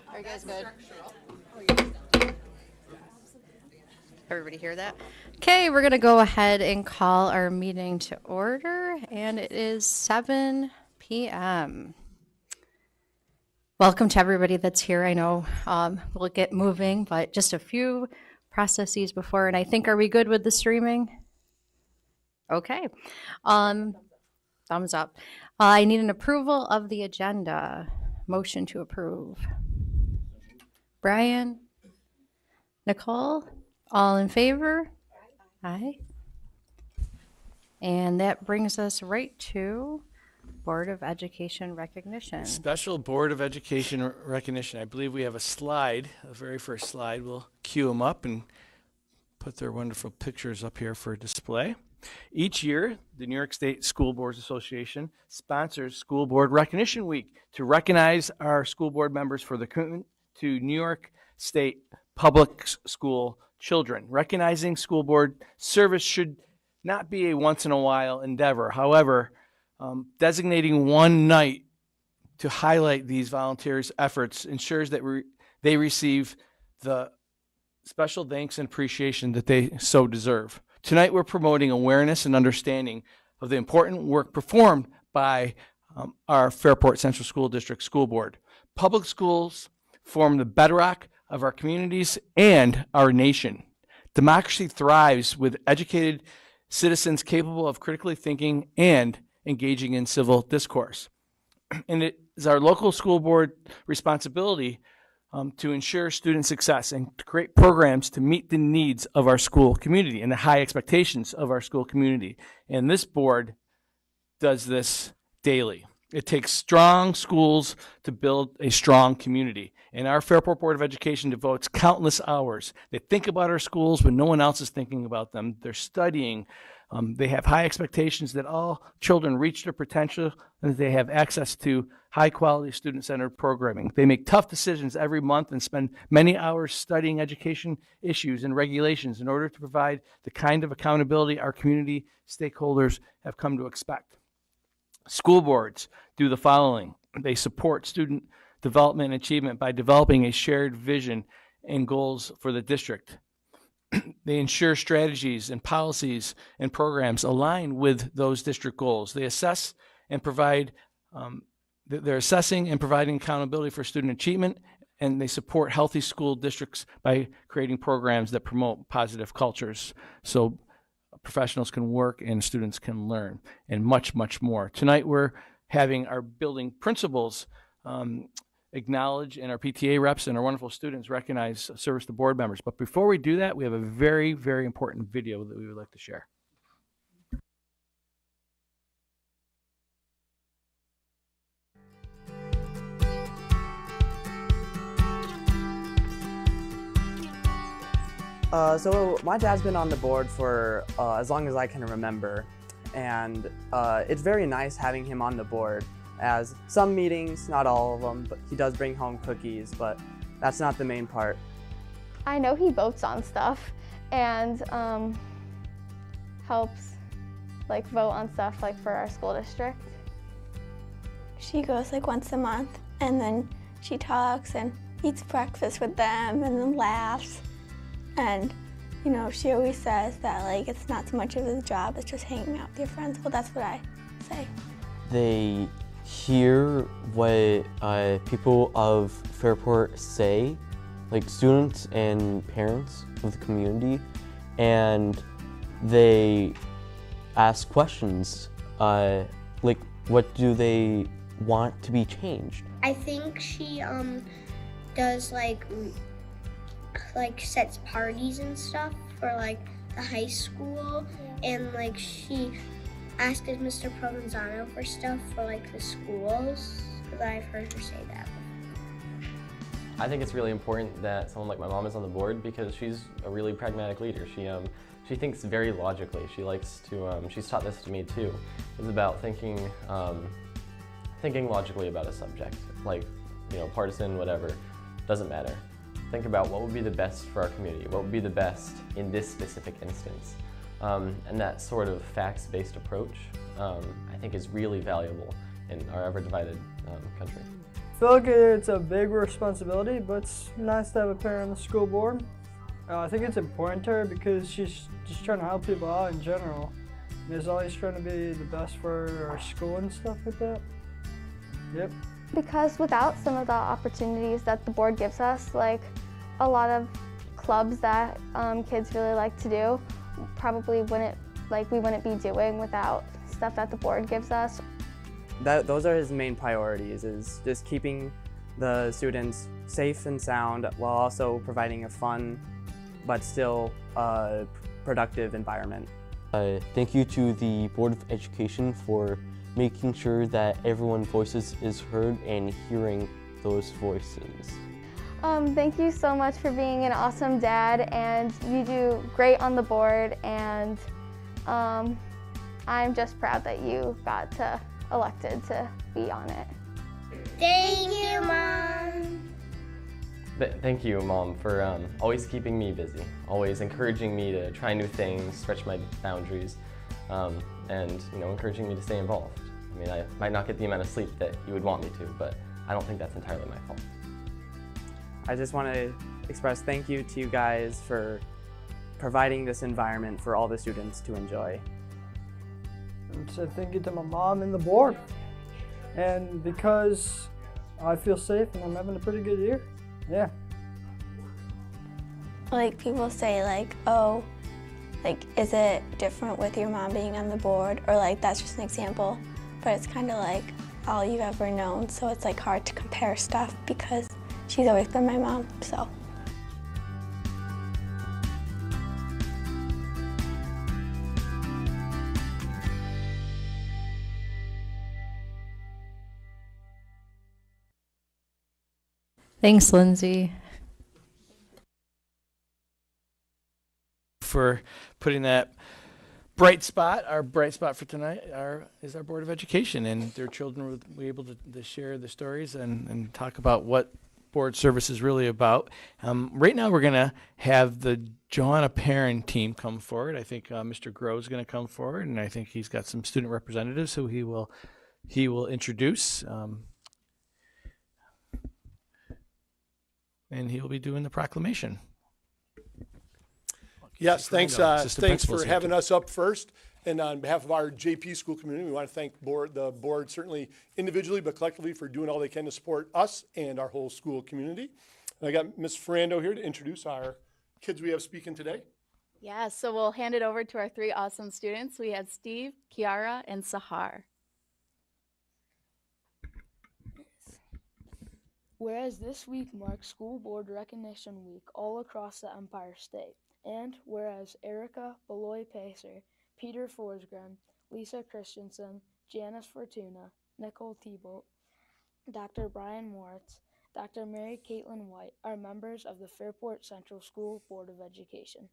Are you guys good? Everybody hear that? Okay, we're going to go ahead and call our meeting to order, and it is 7 p.m. Welcome to everybody that's here. I know we'll get moving, but just a few processes before, and I think, are we good with the streaming? Okay. Thumbs up. I need an approval of the agenda. Motion to approve. Brian? Nicole? All in favor? Aye. And that brings us right to Board of Education recognition. Special Board of Education recognition. I believe we have a slide, the very first slide. We'll cue them up and put their wonderful pictures up here for display. Each year, the New York State School Boards Association sponsors School Board Recognition Week to recognize our school board members for their commitment to New York State public school children. Recognizing school board service should not be a once-in-a-while endeavor. However, designating one night to highlight these volunteers' efforts ensures that they receive the special thanks and appreciation that they so deserve. Tonight, we're promoting awareness and understanding of the important work performed by our Fairport Central School District School Board. Public schools form the bedrock of our communities and our nation. Democracy thrives with educated citizens capable of critically thinking and engaging in civil discourse. And it is our local school board responsibility to ensure student success and to create programs to meet the needs of our school community and the high expectations of our school community. And this board does this daily. It takes strong schools to build a strong community. And our Fairport Board of Education devotes countless hours. They think about our schools when no one else is thinking about them. They're studying. They have high expectations that all children reach their potential and that they have access to high-quality student-centered programming. They make tough decisions every month and spend many hours studying education issues and regulations in order to provide the kind of accountability our community stakeholders have come to expect. School boards do the following. They support student development and achievement by developing a shared vision and goals for the district. They ensure strategies and policies and programs align with those district goals. They assess and provide, they're assessing and providing accountability for student achievement, and they support healthy school districts by creating programs that promote positive cultures so professionals can work and students can learn, and much, much more. Tonight we're having our building principals acknowledge, and our PTA reps and our wonderful students recognize service to board members. But before we do that, we have a very, very important video that we would like to share. So my dad's been on the board for as long as I can remember, and it's very nice having him on the board. As some meetings, not all of them, but he does bring home cookies, but that's not the main part. I know he votes on stuff and helps vote on stuff for our school district. She goes once a month, and then she talks and eats breakfast with them and then laughs. And she always says that it's not so much of a job, it's just hanging out with your friends. Well, that's what I say. They hear what people of Fairport say, students and parents of the community, and they ask questions what do they want to be changed? I think she does sets parties and stuff for the high school, and she asks Mr. Provenzano for stuff for the schools, because I've heard her say that before. I think it's really important that someone like my mom is on the board because she's a really pragmatic leader. She thinks very logically. She likes to, she's taught this to me too. It's about thinking logically about a subject, like, partisan, whatever, doesn't matter. Think about what would be the best for our community, what would be the best in this specific instance. And that sort of facts-based approach, I think is really valuable in our ever-divided country. I feel like it's a big responsibility, but it's nice to have a parent on the school board. I think it's important to her because she's just trying to help people out in general. And is always trying to be the best for our school and stuff like that. Yep. Because without some of the opportunities that the board gives us, like a lot of clubs that kids really like to do, probably we wouldn't be doing without stuff that the board gives us. Those are his main priorities, is just keeping the students safe and sound while also providing a fun but still productive environment. Thank you to the Board of Education for making sure that everyone's voices is heard and hearing those voices. Thank you so much for being an awesome dad, and you do great on the board, and I'm just proud that you got elected to be on it. Thank you, Mom. Thank you, Mom, for always keeping me busy, always encouraging me to try new things, stretch my boundaries, and encouraging me to stay involved. I mean, I might not get the amount of sleep that you would want me to, but I don't think that's entirely my fault. I just want to express thank you to you guys for providing this environment for all the students to enjoy. And so thank you to my mom and the board. And because I feel safe and I'm having a pretty good year. Yeah. Like people say like, oh, like is it different with your mom being on the board? Or like that's just an example. But it's kind of like all you've ever known. So it's like hard to compare stuff because she's always been my mom, so. Thanks, Lindsay. For putting that bright spot, our bright spot for tonight is our Board of Education, and their children will be able to share the stories and talk about what board service is really about. Right now we're going to have the Johanna Perrin team come forward. I think Mr. Groh is going to come forward, and I think he's got some student representatives who he will introduce. And he will be doing the proclamation. Yes, thanks Thanks for having us up first. And on behalf of our JP school community, we want to thank the board, certainly individually, but collectively for doing all they can to support us and our whole school community. And I got Ms. Ferrando here to introduce our kids we have speaking today. Yeah, so we'll hand it over to our three awesome students. We have Steve, Kiara, and Sahar. Whereas this week marks School Board Recognition Week all across the Empire State, and whereas Erica Beloy-Pacer, Peter Forsgren, Lisa Christensen, Janice Fortuna, Nicole Thibault, Dr. Brian Moritz, Dr. Mary Caitlin White are members of the Fairport Central School Board of Education.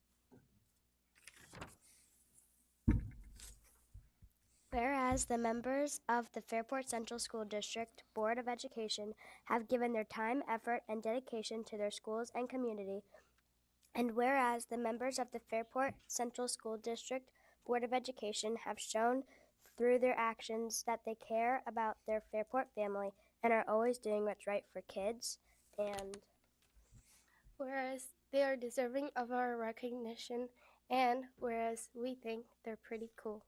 Whereas the members of the Fairport Central School District Board of Education have given their time, effort, and dedication to their schools and community, and whereas the members of the Fairport Central School District Board of Education have shown through their actions that they care about their Fairport family and are always doing what's right for kids, and whereas they are deserving of our recognition, and whereas we think they're pretty cool.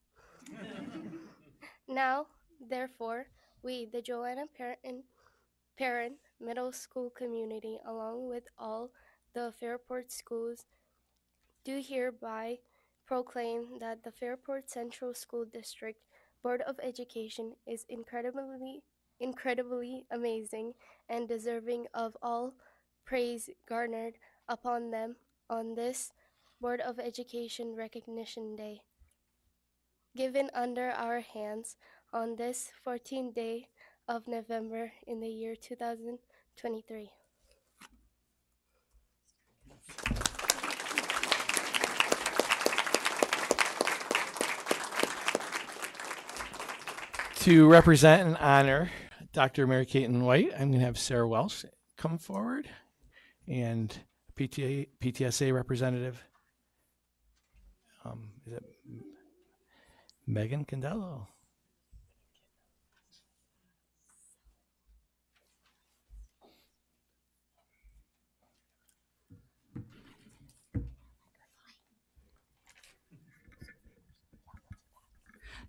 Now, therefore, we, the Johanna Perrin Middle School community, along with all the Fairport schools, do hereby proclaim that the Fairport Central School District Board of Education is incredibly amazing and deserving of all praise garnered upon them on this Board of Education Recognition Day, given under our hands on this 14th day of November in the year 2023. To represent and honor Dr. Mary Caitlin White, I'm going to have Sarah Welsh come forward and PTSA representative. Is it Megan Candello?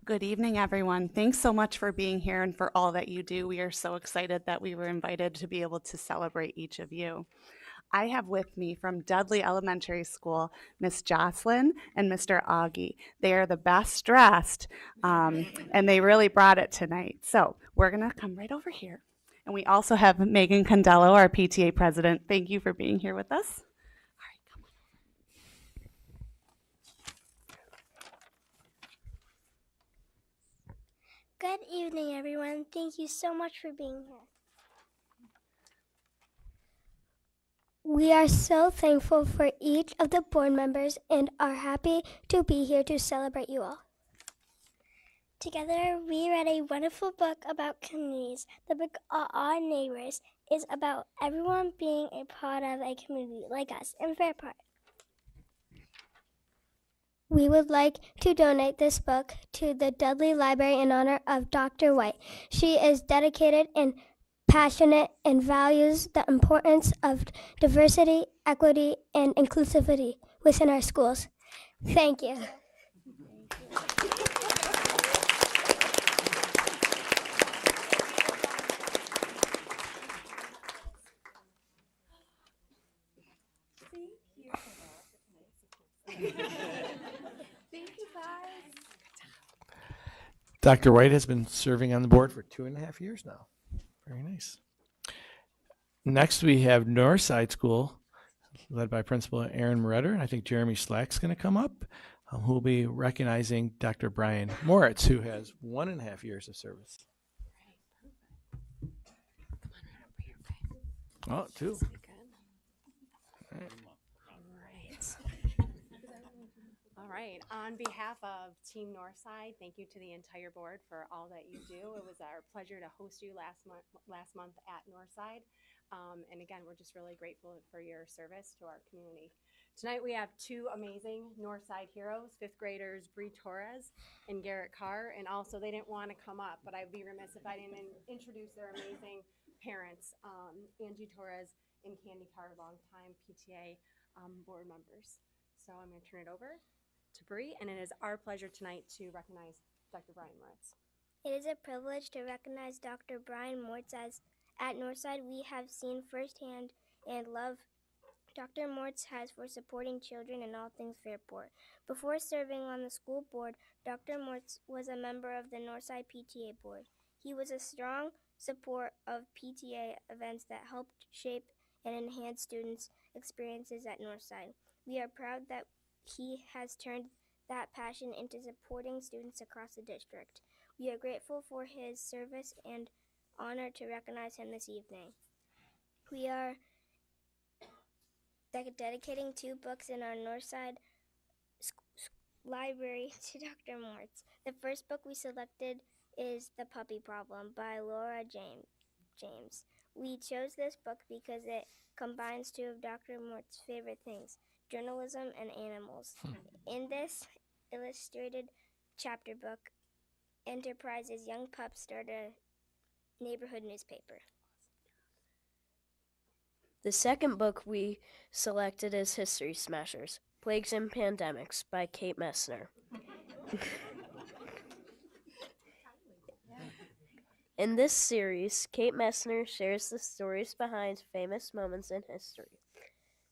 Good evening, everyone. Thanks so much for being here and for all that you do. We are so excited that we were invited to be able to celebrate each of you. I have with me from Dudley Elementary School, Miss Jocelyn and Mr. Augie. They are the best dressed, and they really brought it tonight. So we're gonna come right over here. And we also have Megan Condello, our PTA president. Thank you for being here with us. Good evening, everyone. Thank you so much for being here. We are so thankful for each of the board members and are happy to be here to celebrate you all. Together, we read a wonderful book about communities. The book Our Neighbors is about everyone being a part of a community like us in Fairport. We would like to donate this book to the Dudley Library in honor of Dr. White. She is dedicated and passionate and values the importance of diversity, equity, and inclusivity within our schools. Thank you. Thank you, guys. Dr. White has been serving on the board for 2.5 years now. Very nice. Next, we have Northside School, led by Principal Aaron Moretter, and I think Jeremy Slack's going to come up, who will be recognizing Dr. Brian Moritz, who has 1.5 years of service. Oh, 2. All right. On behalf of Team Northside, thank you to the entire board for all that you do. It was our pleasure to host you last month at Northside. And again, we're just really grateful for your service to our community. Tonight we have 2 amazing Northside heroes, 5th graders Bree Torres and Garrett Carr. And also they didn't want to come up, but I'd be remiss if I didn't introduce their amazing parents, Angie Torres and Candy Carr, longtime PTA board members. So I'm going to turn it over to Bree, and it is our pleasure tonight to recognize Dr. Brian Moritz. It is a privilege to recognize Dr. Brian Moritz as at Northside we have seen firsthand and love Dr. Moritz has for supporting children in all things Fairport. Before serving on the school board, Dr. Moritz was a member of the Northside PTA board. He was a strong support of PTA events that helped shape and enhance students' experiences at Northside. We are proud that he has turned that passion into supporting students across the district. We are grateful for his service and honored to recognize him this evening. We are dedicating 2 books in our Northside library to Dr. Moritz. The first book we selected is The Puppy Problem by Laura James. We chose this book because it combines 2 of Dr. Moritz's favorite things, journalism and animals. In this illustrated chapter book, Enterprise's young pups start a neighborhood newspaper. The second book we selected is History Smashers, Plagues and Pandemics by Kate Messner. In this series, Kate Messner shares the stories behind famous moments in history.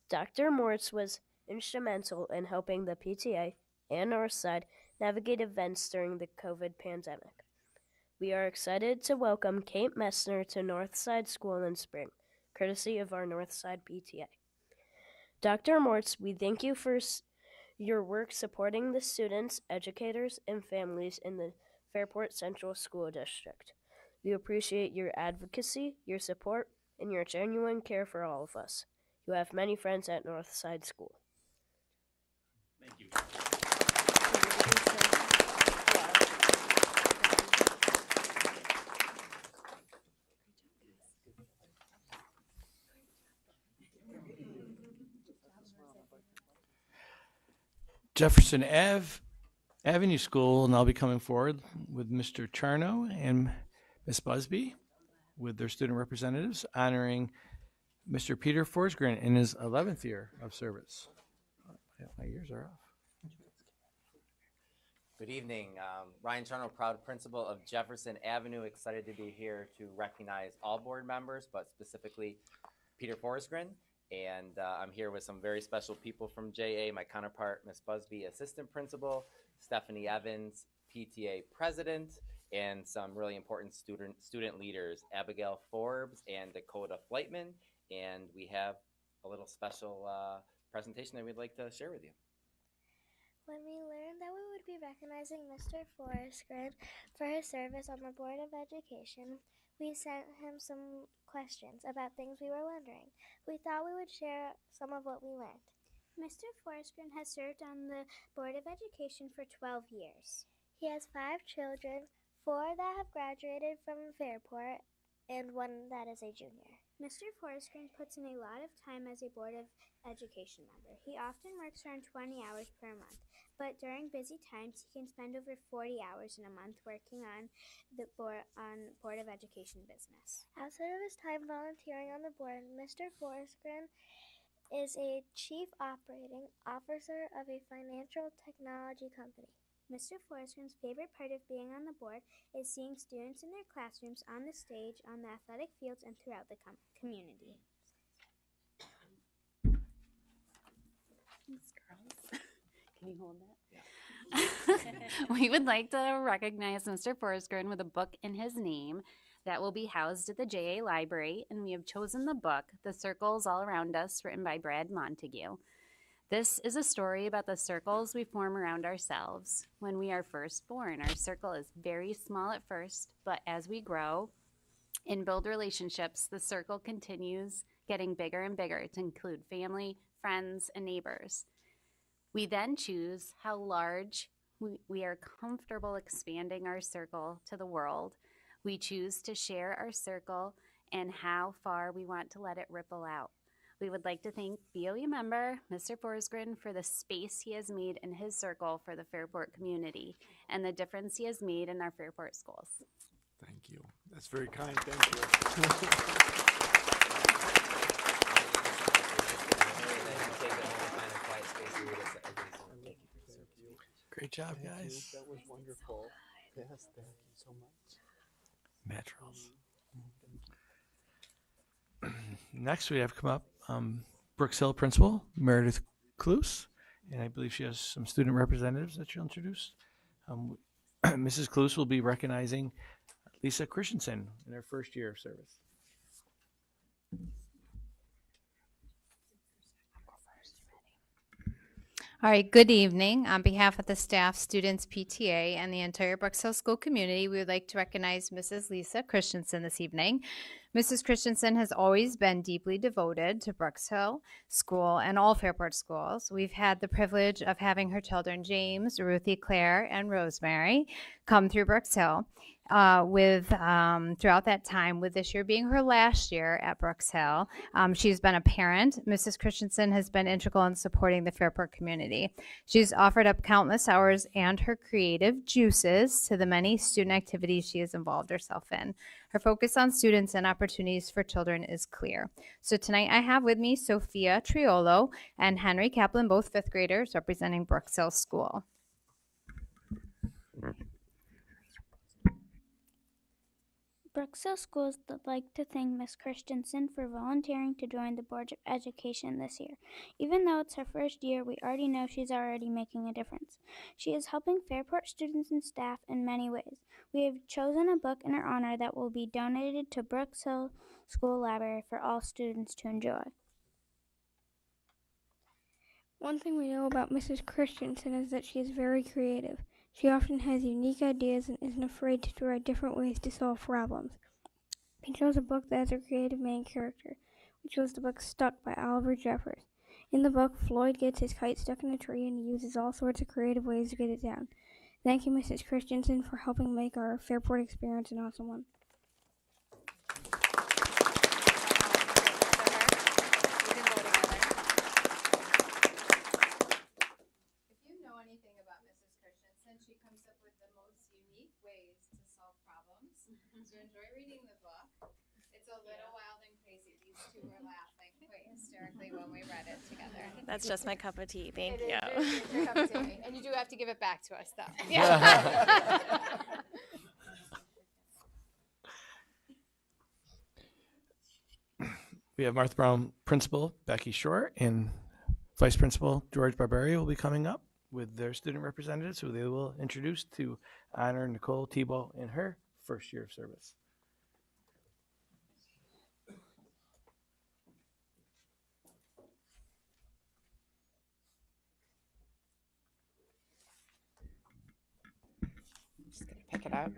Dr. Moritz was instrumental in helping the PTA and Northside navigate events during the COVID pandemic. We are excited to welcome Kate Messner to Northside School in spring, courtesy of our Northside PTA. Dr. Moritz, we thank you for your work supporting the students, educators, and families in the Fairport Central School District. We appreciate your advocacy, your support, and your genuine care for all of us. You have many friends at Northside School. Thank you. Jefferson Avenue School will now be coming forward with Mr. Charno and Ms. Busby with their student representatives honoring Mr. Peter Forsgren in his 11th year of service. My ears are off. Good evening. Ryan Charno, proud principal of Jefferson Avenue. Excited to be here to recognize all board members, but specifically Peter Forsgren. And I'm here with some very special people from JA, my counterpart, Ms. Busby, assistant principal, Stephanie Evans, PTA president, and some really important student leaders, Abigail Forbes and Dakota Flightman. And we have a little special presentation that we'd like to share with you. When we learned that we would be recognizing Mr. Forsgren for his service on the Board of Education, we sent him some questions about things we were wondering. We thought we would share some of what we learned. Mr. Forsgren has served on the Board of Education for 12 years. He has 5 children, 4 that have graduated from Fairport, and 1 that is a junior. Mr. Forsgren puts in a lot of time as a Board of Education member. He often works around 20 hours per month, but during busy times, he can spend over 40 hours in a month working on the Board of Education business. Outside of his time volunteering on the board, Mr. Forsgren is a chief operating officer of a financial technology company. Mr. Forsgren's favorite part of being on the board is seeing students in their classrooms, on the stage, on the athletic fields, and throughout the community. Thanks, girls. Can you hold that? Yeah. We would like to recognize Mr. Forsgren with a book in his name that will be housed at the JA Library, and we have chosen the book, The Circles All Around Us, written by Brad Montague. This is a story about the circles we form around ourselves. When we are first born, our circle is very small at first, but as we grow and build relationships, the circle continues getting bigger and bigger to include family, friends, and neighbors. We then choose how large we are comfortable expanding our circle to the world. We choose to share our circle and how far we want to let it ripple out. We would like to thank BOE member Mr. Forsgren for the space he has made in his circle for the Fairport community and the difference he has made in our Fairport schools. Thank you. That's very kind. Thank you. Great job, guys. That was wonderful. Yes, thank you so much. Naturals. Next, we have come up Brooks Hill principal, Meredith Kloos, and I believe she has some student representatives that she'll introduce. Mrs. Kloos will be recognizing Lisa Christensen in her first year of service. All right, good evening. On behalf of the staff, students, PTA, and the entire Brooks Hill School community, we would like to recognize Mrs. Lisa Christensen this evening. Mrs. Christensen has always been deeply devoted to Brooks Hill School and all Fairport schools. We've had the privilege of having her children, James, Ruthie, Claire, and Rosemary, come through Brooks Hill throughout that time, with this year being her last year at Brooks Hill. She's been a parent. Mrs. Christensen has been integral in supporting the Fairport community. She's offered up countless hours and her creative juices to the many student activities she has involved herself in. Her focus on students and opportunities for children is clear. So tonight I have with me Sophia Triolo and Henry Kaplan, both 5th graders representing Brooks Hill School. Brooks Hill Schools would like to thank Ms. Christensen for volunteering to join the Board of Education this year. Even though it's her first year, we already know she's already making a difference. She is helping Fairport students and staff in many ways. We have chosen a book in her honor that will be donated to Brooks Hill School Library for all students to enjoy. One thing we know about Mrs. Christensen is that she is very creative. She often has unique ideas and isn't afraid to try different ways to solve problems. She chose a book that has a creative main character. which was the book Stuck by Oliver Jeffers. In the book, Floyd gets his kite stuck in a tree and he uses all sorts of creative ways to get it down. Thank you, Mrs. Christensen, for helping make our Fairport experience an awesome one. If you know anything about Mrs. Christensen, she comes up with the most unique ways to solve problems. So enjoy reading the book. It's a little wild and crazy. These two were laughing quite hysterically when we read it together. That's just my cup of tea. Thank It you. is your cup of tea. And you do have to give it back to us, though. Yeah. We have Martha Brown Principal Becky Short and Vice Principal George Barberi will be coming up with their student representatives who they will introduce to honor Nicole Thibault in her first year of service. Pick it up.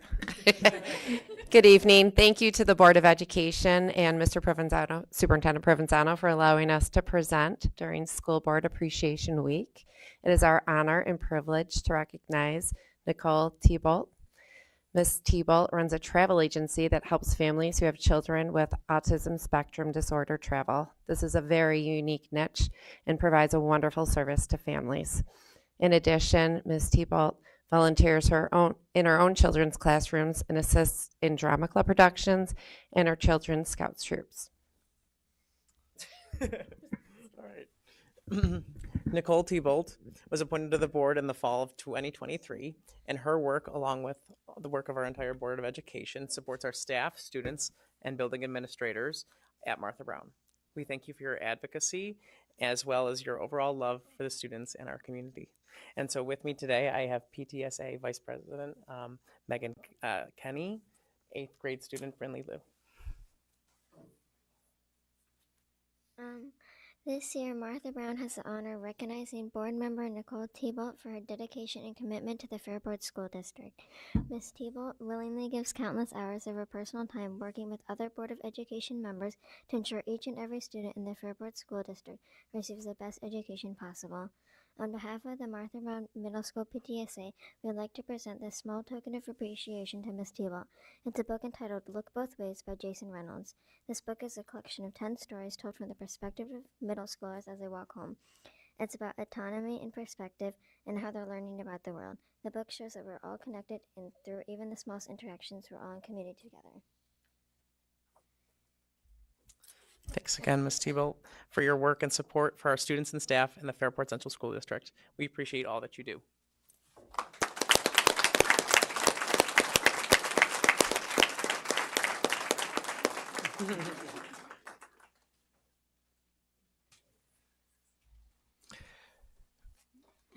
Good evening. Thank you to the Board of Education and Mr. Provenzano, Superintendent Provenzano, for allowing us to present during School Board Appreciation Week. It is our honor and privilege to recognize Nicole Thibault. Ms. Thibault runs a travel agency that helps families who have children with autism spectrum disorder travel. This is a very unique niche and provides a wonderful service to families. In addition, Ms. Thibault volunteers in her own children's classrooms and assists in drama club productions and her children's Scouts troops. All right. Nicole Thibault was appointed to the board in the fall of 2023, and her work, along with the work of our entire Board of Education, supports our staff, students, and building administrators at Martha Brown. We thank you for your advocacy, as well as your overall love for the students in our community. And so with me today, I have PTSA Vice President Megan Kenny, 8th grade student Brinley Liu. This year, Martha Brown has the honor of recognizing board member Nicole Thibault for her dedication and commitment to the Fairport School District. Ms. Thibault willingly gives countless hours of her personal time working with other Board of Education members to ensure each and every student in the Fairport School District receives the best education possible. On behalf of the Martha Brown Middle School PTSA, we would like to present this small token of appreciation to Ms. Thibault. It's a book entitled Look Both Ways by Jason Reynolds. This book is a collection of 10 stories told from the perspective of middle schoolers as they walk home. It's about autonomy and perspective and how they're learning about the world. The book shows that we're all connected, and through even the smallest interactions, we're all in community together. Thanks again, Ms. Thibault, for your work and support for our students and staff in the Fairport Central School District. We appreciate all that you do.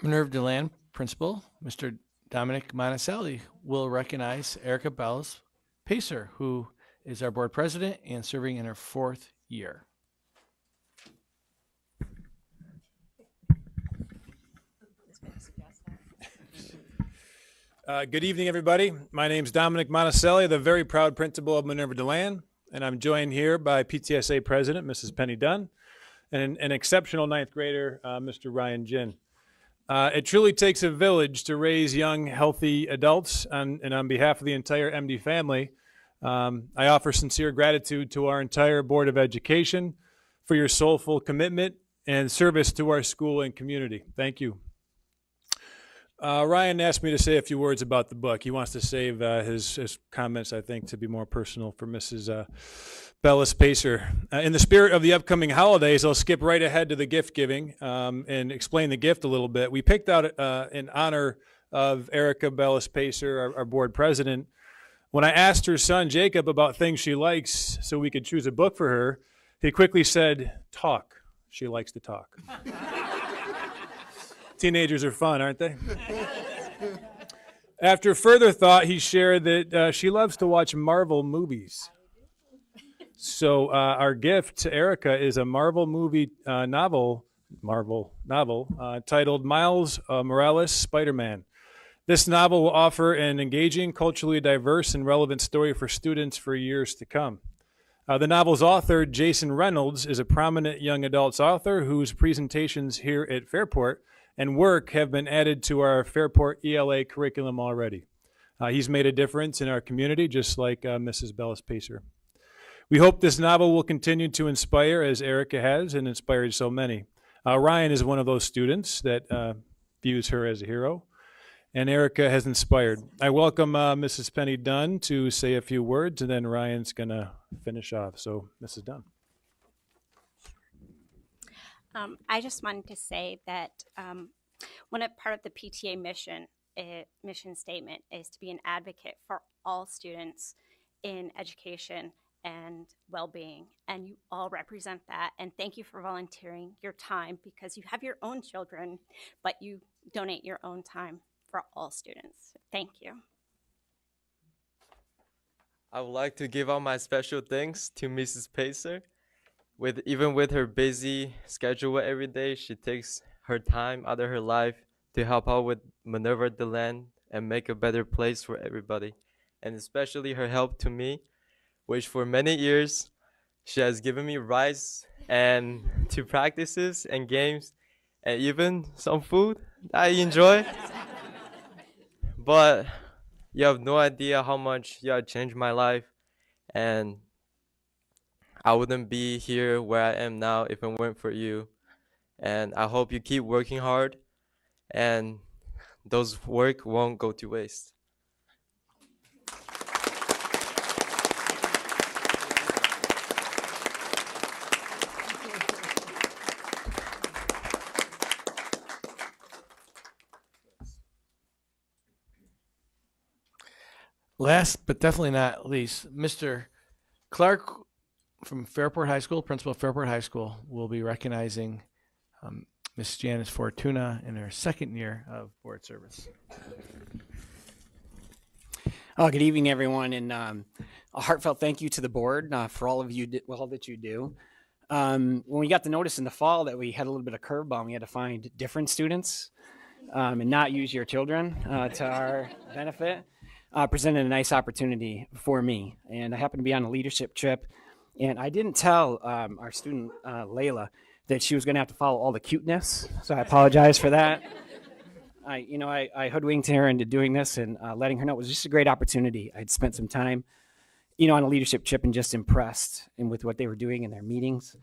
Minerva Deland Principal, Mr. Dominic Monticelli, will recognize Erica Bells Pacer, who is our board president and serving in her 4th year. Good evening, everybody. My name is Dominic Monticelli, the very proud principal of Minerva Deland, and I'm joined here by PTSA President, Mrs. Penny Dunn, and an exceptional 9th grader, Mr. Ryan Jin. It truly takes a village to raise young, healthy adults, and on behalf of the entire MD family, I offer sincere gratitude to our entire Board of Education for your soulful commitment and service to our school and community. Thank you. Ryan asked me to say a few words about the book. He wants to save his comments, I think, to be more personal for Mrs. Bellis Pacer. In the spirit of the upcoming holidays, I'll skip right ahead to the gift giving and explain the gift a little bit. We picked out in honor of Erica Bellis Pacer, our board president. When I asked her son, Jacob, about things she likes so we could choose a book for her, he quickly said, talk. She likes to talk. Teenagers are fun, aren't they? After further thought, he shared that she loves to watch Marvel movies. So our gift to Erica is a Marvel movie novel titled Miles Morales Spider-Man. This novel will offer an engaging, culturally diverse, and relevant story for students for years to come. The novel's author, Jason Reynolds, is a prominent young adults author whose presentations here at Fairport and work have been added to our Fairport ELA curriculum already. He's made a difference in our community, just like Mrs. Bellis Pacer. We hope this novel will continue to inspire, as Erica has, and inspired so many. Ryan is one of those students that views her as a hero, and Erica has inspired. I welcome Mrs. Penny Dunn to say a few words, and then Ryan's going to finish off. So, Mrs. Dunn. I just wanted to say that part of the PTA mission statement is to be an advocate for all students in education and well-being, and you all represent that. And thank you for volunteering your time, because you have your own children, but you donate your own time for all students. Thank you. I would like to give out my special thanks to Mrs. Pacer. Even with her busy schedule every day, she takes her time out of her life to help out with Minerva DeLand and make a better place for everybody. And especially her help to me, which for many years she has given me rides and to practices and games and even some food that I enjoy. But you have no idea how much you have changed my life, and I wouldn't be here where I am now if it weren't for you. And I hope you keep working hard and those work won't go to waste. Last but definitely not least, Mr. Clark from Fairport High School, principal of Fairport High School, will be recognizing Ms. Janice Fortuna in her second year of board service. Good evening, everyone, and a heartfelt thank you to the board for all of you, all that you do. When we got the notice in the fall that we had a little bit of curveball, we had to find different students and not use your children to our benefit. Presented a nice opportunity for me, and I happened to be on a leadership trip, and I didn't tell our student Layla that she was going to have to follow all the cuteness, so I apologize for that. I hoodwinked her into doing this and letting her know it was just a great opportunity. I'd spent some time, on a leadership trip and just impressed with what they were doing in their meetings.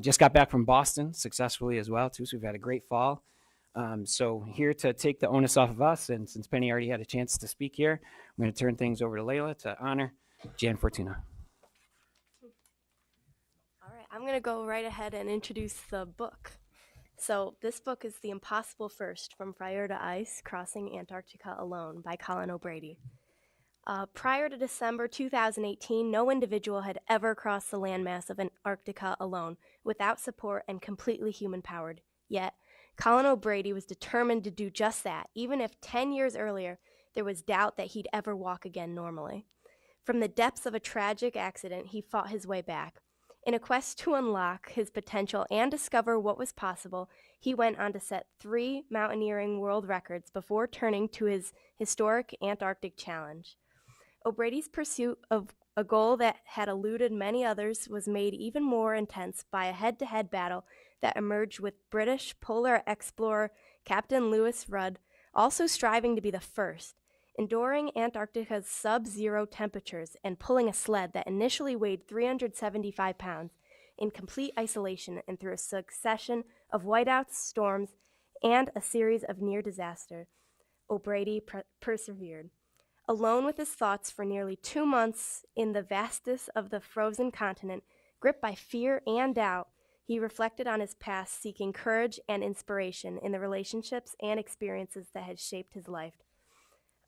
Just got back from Boston successfully as well, too, so we've had a great fall. So here to take the onus off of us, and since Penny already had a chance to speak here, I'm going to turn things over to Layla to honor Jan Fortuna. All right, I'm going to go right ahead and introduce the book. So this book is The Impossible First, From Fire to Ice, Crossing Antarctica Alone by Colin O'Brady. Prior to December 2018, no individual had ever crossed the landmass of Antarctica alone, without support and completely human-powered. Yet, Colin O'Brady was determined to do just that, even if 10 years earlier there was doubt that he'd ever walk again normally. From the depths of a tragic accident, he fought his way back. In a quest to unlock his potential and discover what was possible, he went on to set 3 mountaineering world records before turning to his historic Antarctic challenge. O'Brady's pursuit of a goal that had eluded many others was made even more intense by a head-to-head battle that emerged with British polar explorer Captain Lewis Rudd also striving to be the first, enduring Antarctica's sub-zero temperatures and pulling a sled that initially weighed 375 pounds in complete isolation and through a succession of whiteouts, storms, and a series of near disaster. O'Brady persevered. Alone with his thoughts for nearly 2 months in the vastness of the frozen continent, gripped by fear and doubt, he reflected on his past, seeking courage and inspiration in the relationships and experiences that had shaped his life.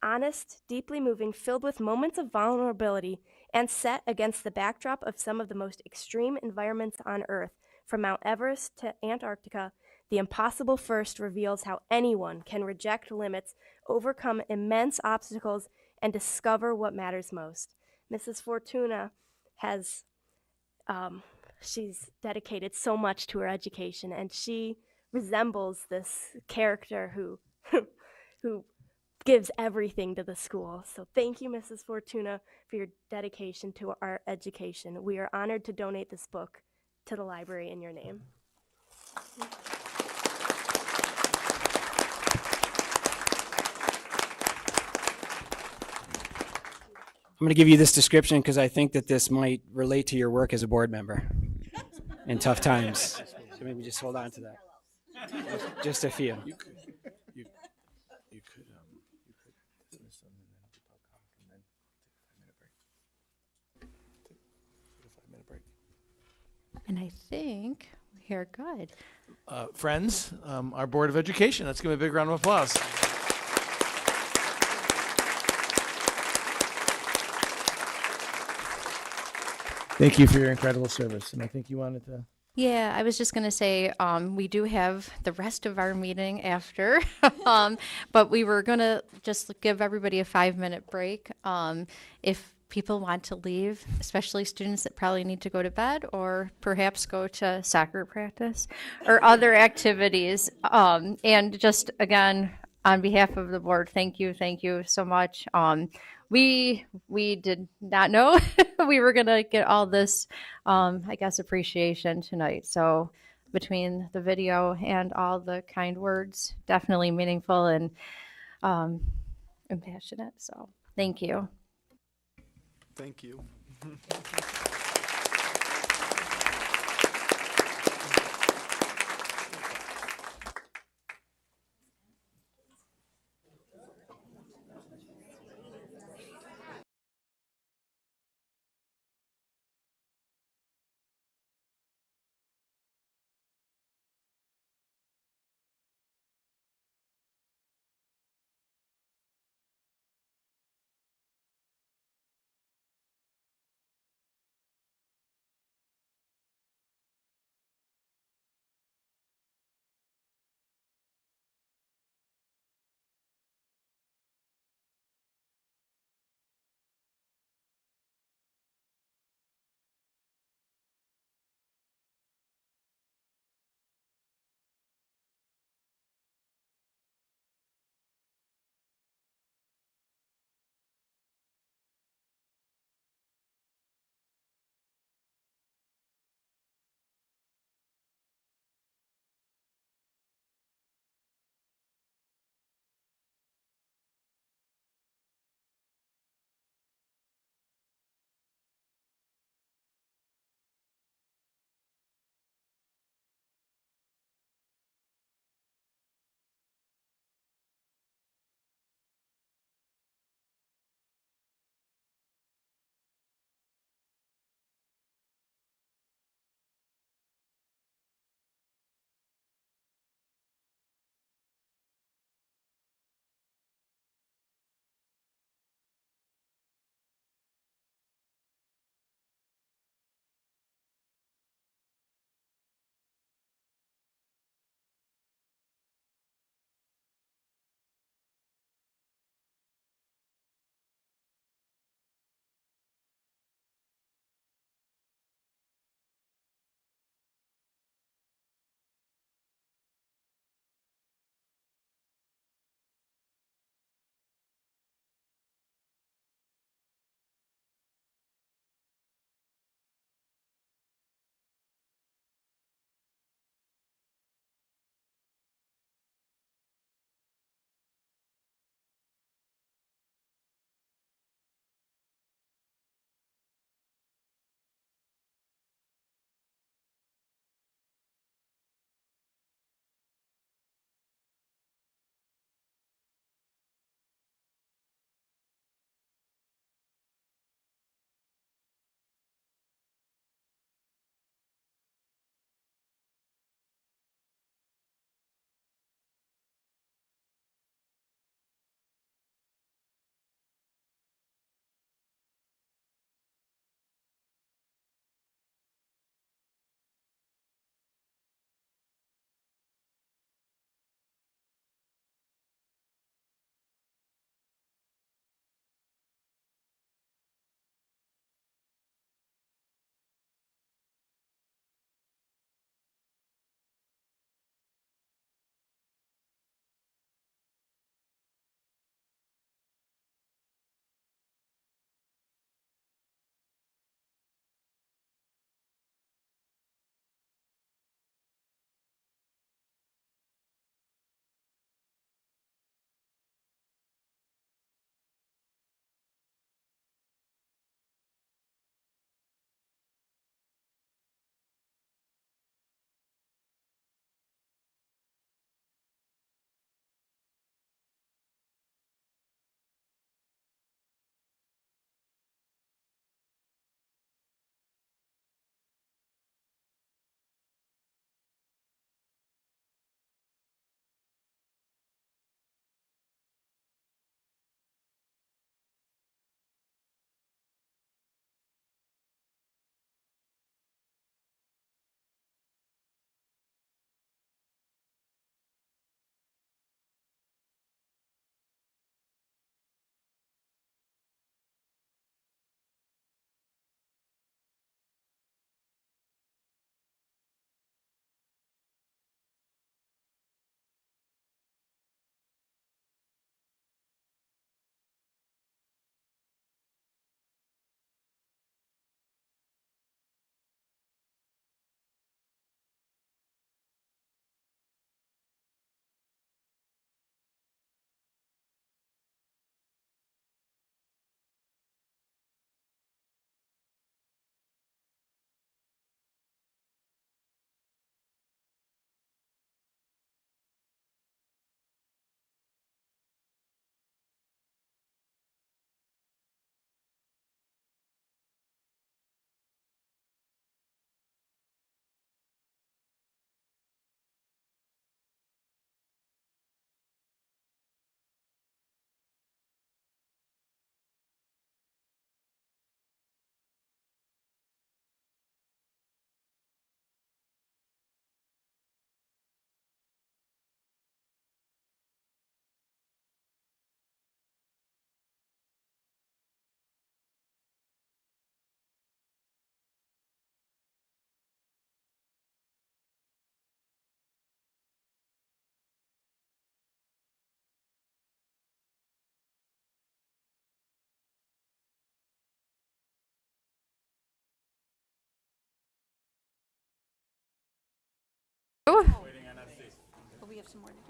Honest, deeply moving, filled with moments of vulnerability, and set against the backdrop of some of the most extreme environments on Earth, from Mount Everest to Antarctica, The Impossible First reveals how anyone can reject limits, overcome immense obstacles, and discover what matters most. Mrs. Fortuna has, she's dedicated so much to her education, and she resembles this character who gives everything to the school. So thank you, Mrs. Fortuna, for your dedication to our education. We are honored to donate this book to the library in your name. I'm going to give you this description because I think that this might relate to your work as a board member in tough times. So maybe just hold on to that. Just a few. You could dismiss them and then do public comment and then take a 5-minute break. And I think we are good. Friends, our Board of Education, let's give them a big round of applause. Thank you for your incredible service, and I think you wanted to. Yeah, I was just going to say we do have the rest of our meeting after, but we were going to just give everybody a 5-minute break. If people want to leave, especially students that probably need to go to bed or perhaps go to soccer practice or other activities. And just again, on behalf of the board, thank you so much. We did not know we were going to get all this, I guess, appreciation tonight. So between the video and all the kind words, definitely meaningful and passionate. So thank you. Thank you.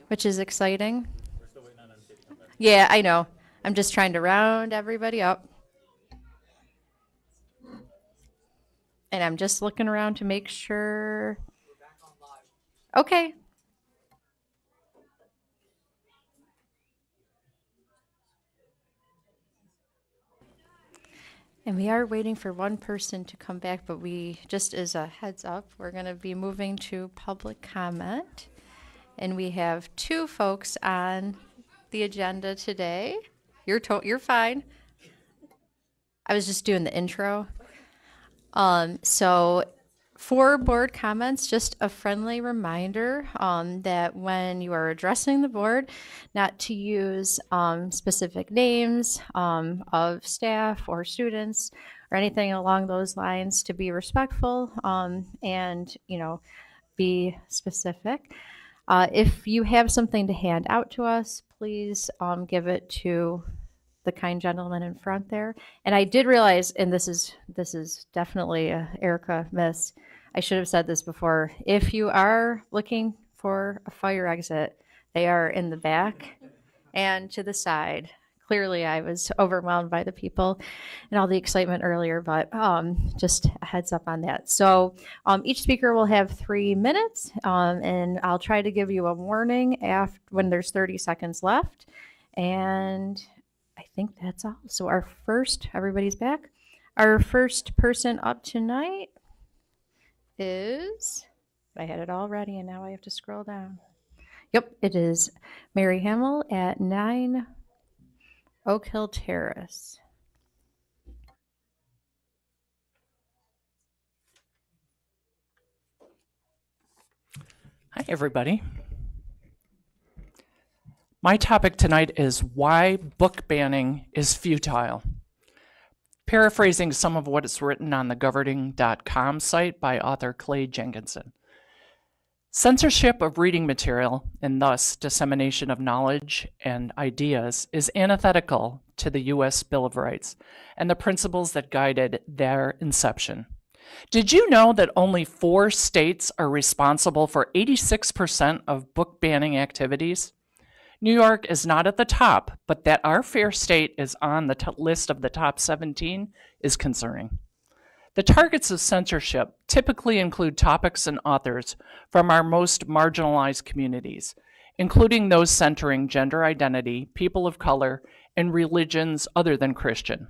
which is exciting. Yeah, I know. I'm just trying to round everybody up. And I'm just looking around to make sure. Okay. And we are waiting for one person to come back, but we, just as a heads up, we're going to be moving to public comment. And we have two folks on the agenda today. You're fine. I was just doing the intro. So for board comments, just a friendly reminder that when you are addressing the board, not to use specific names of staff or students or anything along those lines, to be respectful and, be specific. If you have something to hand out to us, please give it to the kind gentleman in front there. And I did realize, and this is definitely a Erica miss, I should have said this before. If you are looking for a fire exit, they are in the back and to the side. Clearly, I was overwhelmed by the people and all the excitement earlier, but just a heads up on that. So each speaker will have 3 minutes, and I'll try to give you a warning when there's 30 seconds left. And I think that's all. So everybody's back. Our first person up tonight is, I had it all ready and now I have to scroll down. Yep, it is Mary Hamill at 9 Oak Hill Terrace. Hi, everybody. My topic tonight is why book banning is futile. Paraphrasing some of what is written on the governing.com site by author Clay Jenkinson. Censorship of reading material, and thus dissemination of knowledge and ideas, is antithetical to the U.S. Bill of Rights and the principles that guided their inception. Did you know that only 4 states are responsible for 86% of book banning activities? New York is not at the top, but that our fair state is on the list of the top 17 is concerning. The targets of censorship typically include topics and authors from our most marginalized communities, including those centering gender identity, people of color, and religions other than Christian.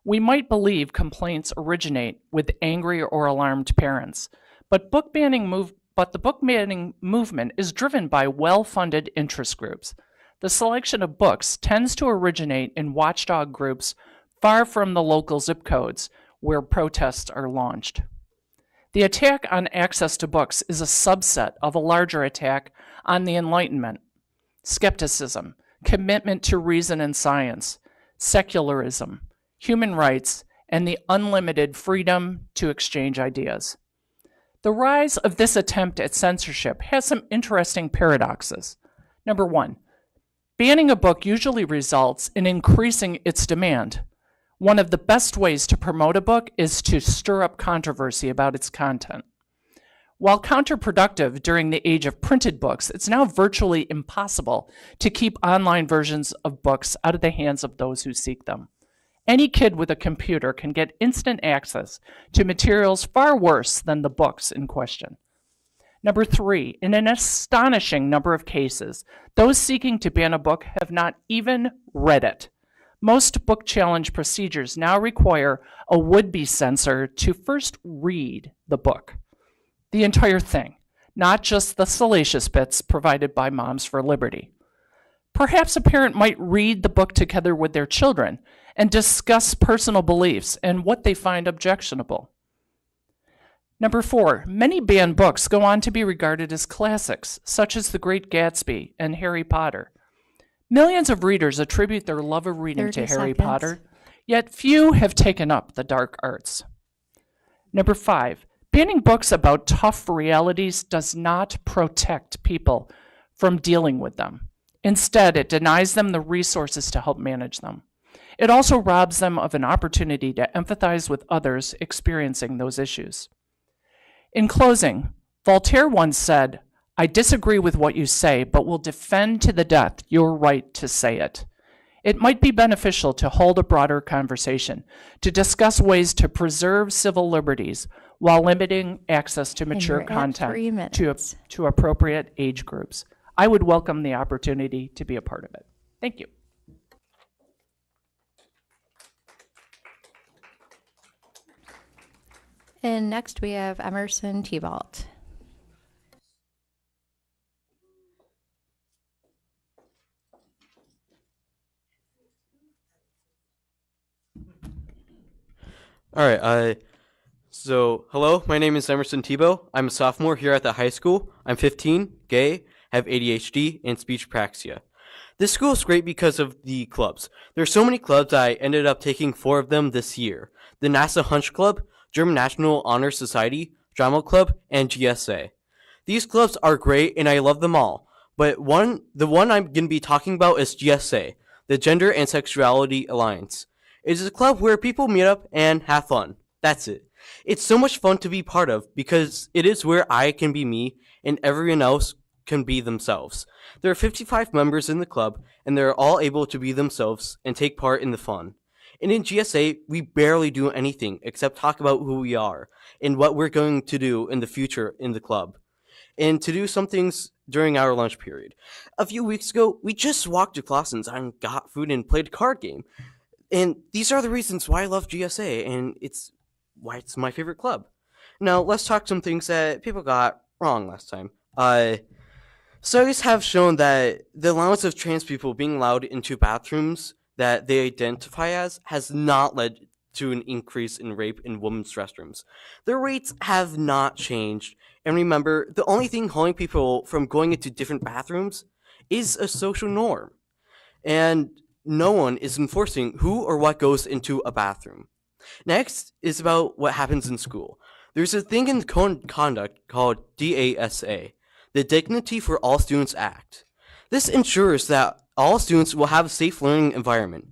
We might believe complaints originate with angry or alarmed parents, but the book banning movement is driven by well-funded interest groups. The selection of books tends to originate in watchdog groups far from the local zip codes where protests are launched. The attack on access to books is a subset of a larger attack on the Enlightenment, skepticism, commitment to reason and science, secularism, human rights, and the unlimited freedom to exchange ideas. The rise of this attempt at censorship has some interesting paradoxes. Number 1, banning a book usually results in increasing its demand. One of the best ways to promote a book is to stir up controversy about its content. While counterproductive during the age of printed books, it's now virtually impossible to keep online versions of books out of the hands of those who seek them. Any kid with a computer can get instant access to materials far worse than the books in question. Number 3, in an astonishing number of cases, those seeking to ban a book have not even read it. Most book challenge procedures now require a would-be censor to first read the book, the entire thing, not just the salacious bits provided by Moms for Liberty. Perhaps a parent might read the book together with their children and discuss personal beliefs and what they find objectionable. Number 4, many banned books go on to be regarded as classics, such as The Great Gatsby and Harry Potter. Millions of readers attribute their love of reading to Harry Potter, yet few have taken up the dark arts. Number 5, banning books about tough realities does not protect people from dealing with them. Instead, it denies them the resources to help manage them. It also robs them of an opportunity to empathize with others experiencing those issues. In closing, Voltaire once said, I disagree with what you say, but will defend to the death your right to say it. It might be beneficial to hold a broader conversation to discuss ways to preserve civil liberties while limiting access to mature you're at 3 content minutes. to appropriate age groups. I would welcome the opportunity to be a part of it. Thank you. And next we have Emerson Tebalt. All right. So hello, my name is Emerson Tebow. I'm a sophomore here at the high school. I'm 15, gay, have ADHD, and speech praxia. This school is great because of the clubs. There are so many clubs I ended up taking 4 of them this year. The NASA Hunch Club, German National Honor Society, Drama Club, and GSA. These clubs are great and I love them all. But the one I'm going to be talking about is GSA, the Gender and Sexuality Alliance. It is a club where people meet up and have fun. That's it. It's so much fun to be part of because it is where I can be me and everyone else can be themselves. There are 55 members in the club and they're all able to be themselves and take part in the fun. And in GSA, we barely do anything except talk about who we are and what we're going to do in the future in the club. And to do some things during our lunch period. A few weeks ago, we just walked to Clausen's and got food and played a card game. And these are the reasons why I love GSA, and it's why it's my favorite club. Now, let's talk some things that people got wrong last time. Studies have shown that the allowance of trans people being allowed into bathrooms that they identify as has not led to an increase in rape in women's restrooms. The rates have not changed, and remember, the only thing holding people from going into different bathrooms is a social norm. And no one is enforcing who or what goes into a bathroom. Next is about what happens in school. There's a thing in the code of conduct called DASA, the Dignity for All Students Act. This ensures that all students will have a safe learning environment.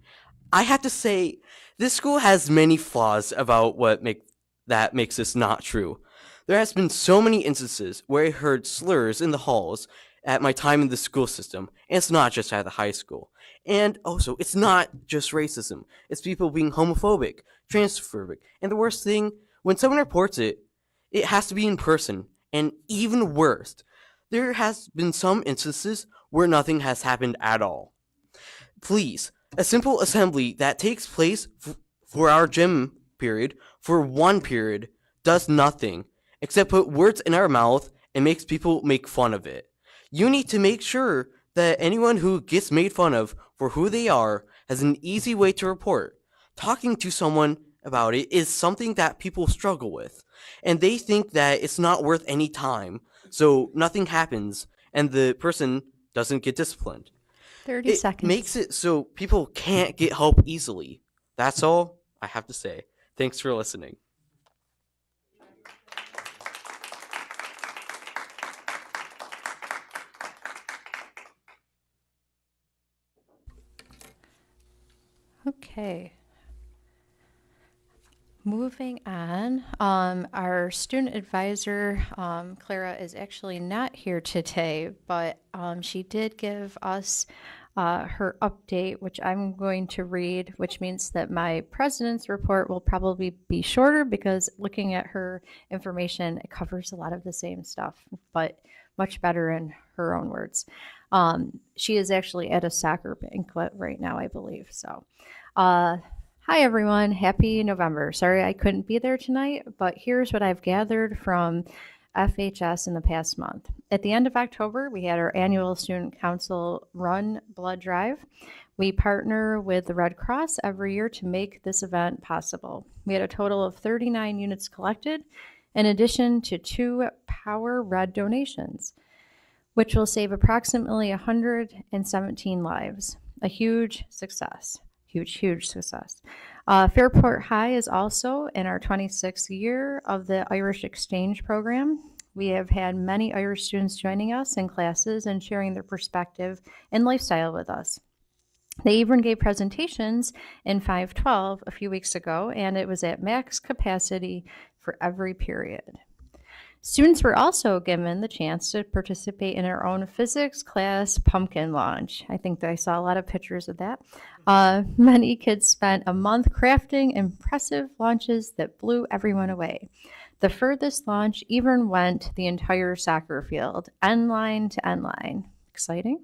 I have to say, this school has many flaws about what makes this not true. There has been so many instances where I heard slurs in the halls at my time in the school system, and it's not just at the high school. And also, it's not just racism. It's people being homophobic, transphobic, and the worst thing, when someone reports it, it has to be in person. And even worse, there has been some instances where nothing has happened at all. Please, a simple assembly that takes place for our gym period, for one period, does nothing except put words in our mouth and makes people make fun of it. You need to make sure that anyone who gets made fun of for who they are has an easy way to report. Talking to someone about it is something that people struggle with, and they think that it's not worth any time, so nothing happens, and the person doesn't get disciplined. 30 seconds. It makes it so people can't get help easily. That's all I have to say. Thanks for listening. Okay. Moving on, our student advisor, Clara, is actually not here today, but she did give us her update, which I'm going to read, which means that my president's report will probably be shorter because looking at her information, it covers a lot of the same stuff, but much better in her own words. She is actually at a soccer banquet right now, I believe. So, hi everyone, happy November. Sorry I couldn't be there tonight, but here's what I've gathered from FHS in the past month. At the end of October, we had our annual Student Council Run Blood Drive. We partner with the Red Cross every year to make this event possible. We had a total of 39 units collected, in addition to 2 Power Red donations, which will save approximately 117 lives. A huge success. Huge success. Fairport High is also in our 26th year of the Irish Exchange Program. We have had many Irish students joining us in classes and sharing their perspective and lifestyle with us. They even gave presentations in 512 a few weeks ago, and it was at max capacity for every period. Students were also given the chance to participate in our own physics class pumpkin launch. I think that I saw a lot of pictures of that. Many kids spent a month crafting impressive launches that blew everyone away. The furthest launch even went the entire soccer field, end line to end line. Exciting.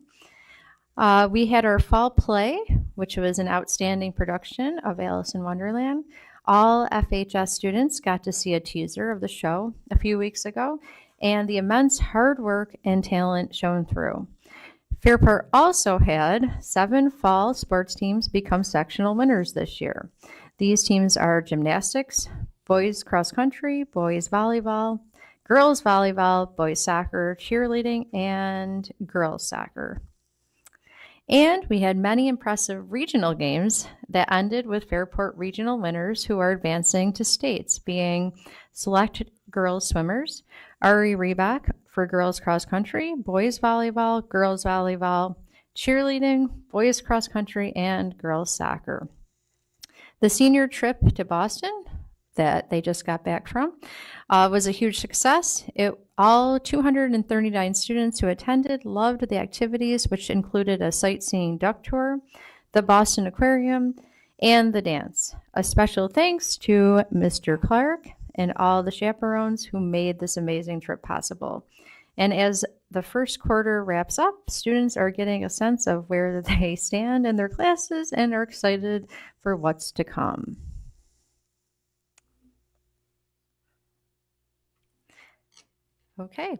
We had our fall play, which was an outstanding production of Alice in Wonderland. All FHS students got to see a teaser of the show a few weeks ago, and the immense hard work and talent shone through. Fairport also had 7 fall sports teams become sectional winners this year. These teams are gymnastics, boys cross country, boys volleyball, girls volleyball, boys soccer, cheerleading, and girls soccer. And we had many impressive regional games that ended with Fairport regional winners who are advancing to states, being select girls swimmers, Ari Reebok for girls cross country, boys volleyball, cheerleading, boys cross country, and girls soccer. The senior trip to Boston that they just got back from was a huge success. All 239 students who attended loved the activities, which included a sightseeing duck tour, the Boston Aquarium, and the dance. A special thanks to Mr. Clark and all the chaperones who made this amazing trip possible. And as the first quarter wraps up, students are getting a sense of where they stand in their classes and are excited for what's to come. Okay,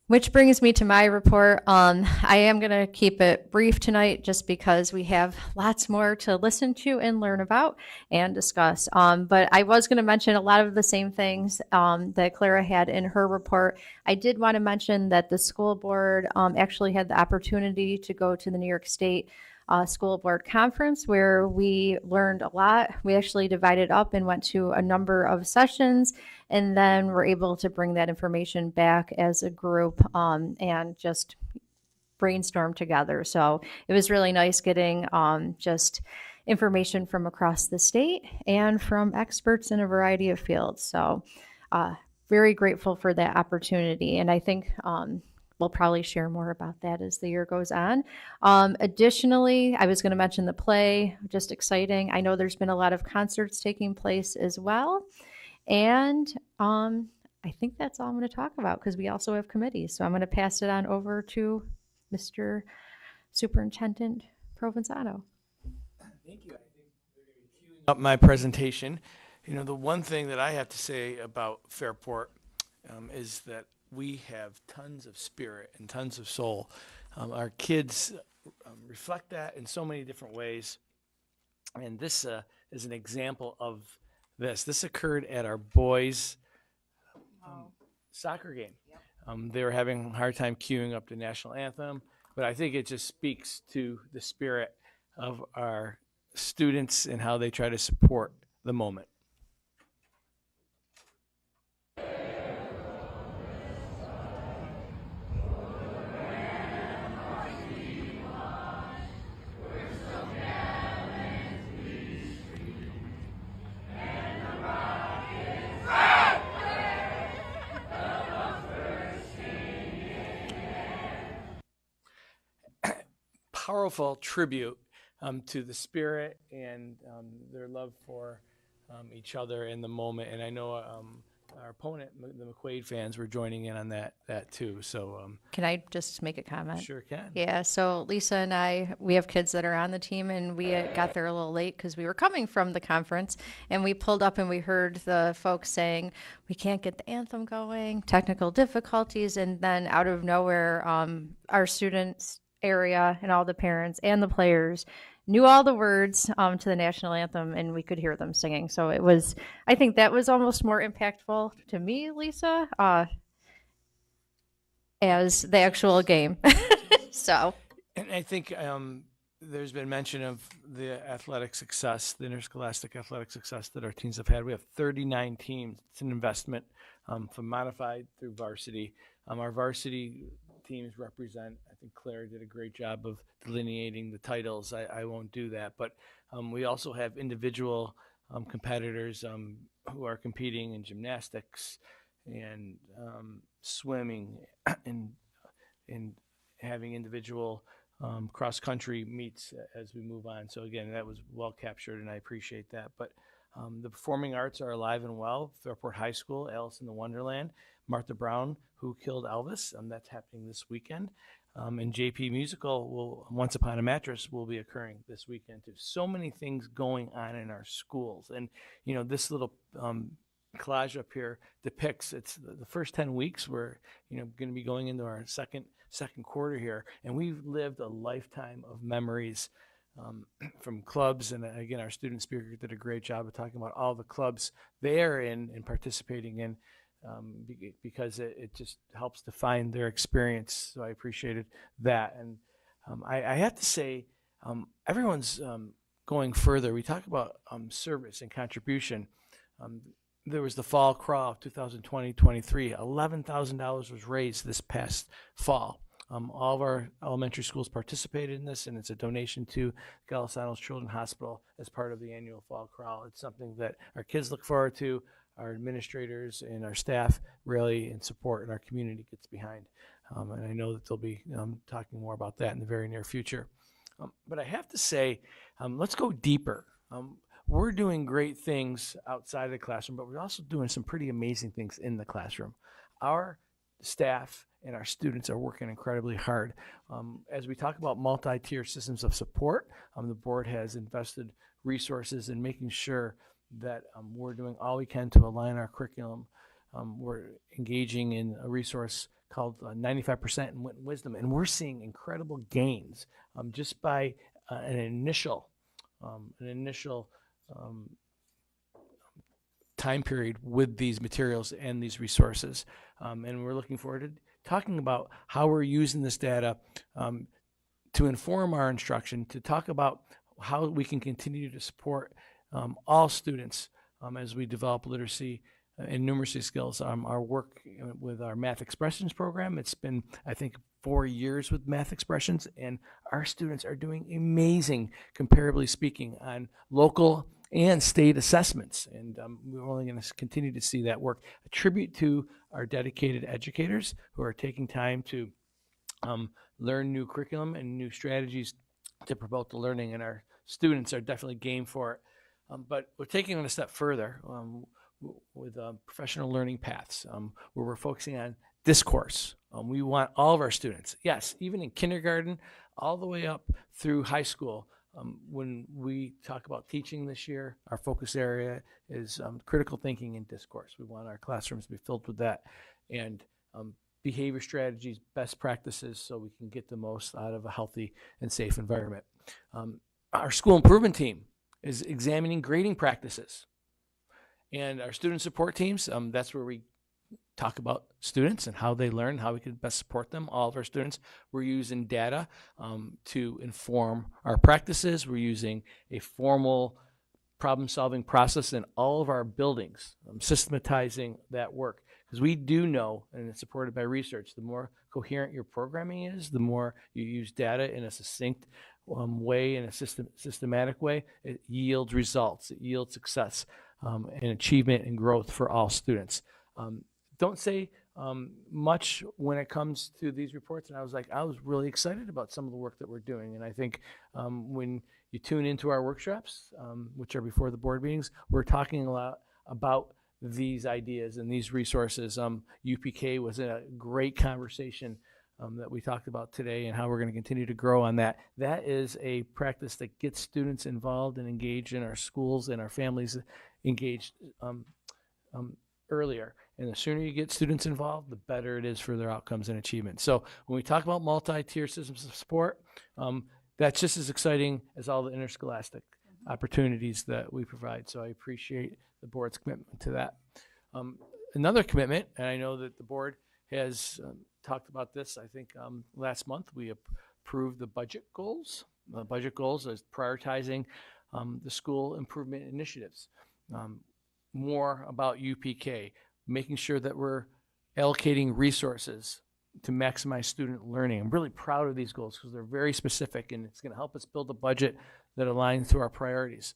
which brings me to my report. I am going to keep it brief tonight just because we have lots more to listen to and learn about and discuss. But I was going to mention a lot of the same things that Clara had in her report. I did want to mention that the school board actually had the opportunity to go to the New York State School Board Conference where we learned a lot. We actually divided up and went to a number of sessions and then were able to bring that information back as a group and just brainstorm together. So it was really nice getting just information from across the state and from experts in a variety of fields. So very grateful for that opportunity. And I think we'll probably share more about that as the year goes on. Additionally, I was going to mention the play, just exciting. I know there's been a lot of concerts taking place as well. And I think that's all I'm going to talk about because we also have committees. So I'm going to pass it on over to Mr. Superintendent Provenzano. Thank you. I think we're going to be queuing up my presentation. You know, the one thing that I have to say about Fairport is that we have tons of spirit and tons of soul. Our kids reflect that in so many different ways. And this is an example of this. This occurred at our boys' soccer game. They were having a hard time queuing up the national anthem, but I think it just speaks to the spirit of our students and how they try to support the moment. Powerful tribute to the spirit and their love for each other in the moment. And I know our opponent, the McQuaid fans, were joining in on that too. So can I just make a comment? Sure can. Yeah, so Lisa and I, we have kids that are on the team, and we got there a little late because we were coming from the conference, and we pulled up and we heard the folks saying, we can't get the anthem going, technical difficulties, and then out of nowhere, our students area and all the parents and the players knew all the words to the national anthem, and we could hear them singing. So it was, I think that was almost more impactful to me, Lisa, as the actual game. So, and I think there's been mention of the athletic success, the interscholastic athletic success that our teams have had. We have 39 teams. It's an investment from modified through varsity. Our varsity teams represent, I think Claire did a great job of delineating the titles. I won't do that, but we also have individual competitors who are competing in gymnastics and swimming and having individual cross-country meets as we move on. So again, that was well captured, and I appreciate that. But the performing arts are alive and well. Fairport High School, Alice in the Wonderland, Martha Brown, Who Killed Elvis, that's happening this weekend. And JP Musical, Once Upon a Mattress, will be occurring this weekend too. So many things going on in our schools. And, you know, this little collage up here depicts, it's the first 10 weeks. We're, going to be going into our second quarter here. And we've lived a lifetime of memories from clubs. And again, our student speaker did a great job of talking about all the clubs they are in and participating in. Because it just helps define their experience. So I appreciated that. And I have to say, everyone's going further. We talk about service and contribution. There was the fall crawl of 2020-23. $11,000 was raised this past fall. All of our elementary schools participated in this, and it's a donation to Galisano's Children's Hospital as part of the annual fall crawl. It's something that our kids look forward to, our administrators and our staff really in support, and our community gets behind. And I know that they'll be talking more about that in the very near future. But I have to say, let's go deeper. We're doing great things outside of the classroom, but we're also doing some pretty amazing things in the classroom. Our staff and our students are working incredibly hard. As we talk about multi-tier systems of support, the board has invested resources in making sure that we're doing all we can to align our curriculum. We're engaging in a resource called 95% in Wisdom, and we're seeing incredible gains just by an initial time period with these materials and these resources. And we're looking forward to talking about how we're using this data to inform our instruction, to talk about how we can continue to support all students as we develop literacy and numeracy skills. Our work with our math expressions program, it's been, I think, 4 years with math expressions, and our students are doing amazing, comparably speaking, on local and state assessments. And we're only going to continue to see that work. A tribute to our dedicated educators who are taking time to learn new curriculum and new strategies to promote the learning, and our students are definitely game for it. But we're taking it a step further with professional learning paths, where we're focusing on discourse. We want all of our students, yes, even in kindergarten, all the way up through high school. When we talk about teaching this year, our focus area is critical thinking and discourse. We want our classrooms to be filled with that, and behavior strategies, best practices, so we can get the most out of a healthy and safe environment. Our school improvement team is examining grading practices. And our student support teams, that's where we talk about students and how they learn, how we can best support them, all of our students. We're using data to inform our practices. We're using a formal problem-solving process in all of our buildings, systematizing that work. Because we do know, and it's supported by research, the more coherent your programming is, the more you use data in a succinct way, in a systematic way, it yields results, it yields success and achievement and growth for all students. Don't say much when it comes to these reports, and I was really excited about some of the work that we're doing. And I think when you tune into our workshops, which are before the board meetings, we're talking a lot about these ideas and these resources. UPK was a great conversation that we talked about today, and how we're going to continue to grow on that. That is a practice that gets students involved and engaged in our schools and our families engaged earlier. And the sooner you get students involved, the better it is for their outcomes and achievement. So when we talk about multi-tier systems of support, that's just as exciting as all the interscholastic opportunities that we provide. So I appreciate the board's commitment to that. Another commitment, and I know that the board has talked about this, I think last month we approved the budget goals. The budget goals is prioritizing the school improvement initiatives. More about UPK, making sure that we're allocating resources to maximize student learning. I'm really proud of these goals because they're very specific, and it's going to help us build a budget that aligns to our priorities.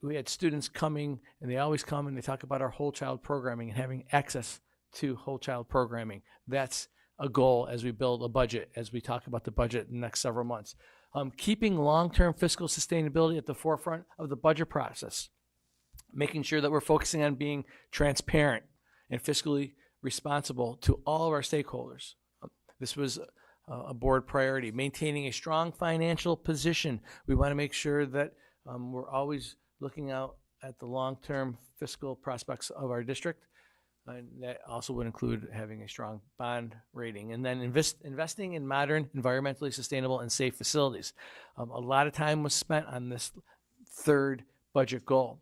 we had students coming, and they always come and they talk about our whole child programming and having access to whole child programming. That's a goal as we build a budget, as we talk about the budget in the next several months. Keeping long-term fiscal sustainability at the forefront of the budget process, making sure that we're focusing on being transparent and fiscally responsible to all of our stakeholders. This was a board priority. Maintaining a strong financial position. We want to make sure that we're always looking out at the long-term fiscal prospects of our district. And that also would include having a strong bond rating. And then investing in modern, environmentally sustainable, and safe facilities. A lot of time was spent on this third budget goal.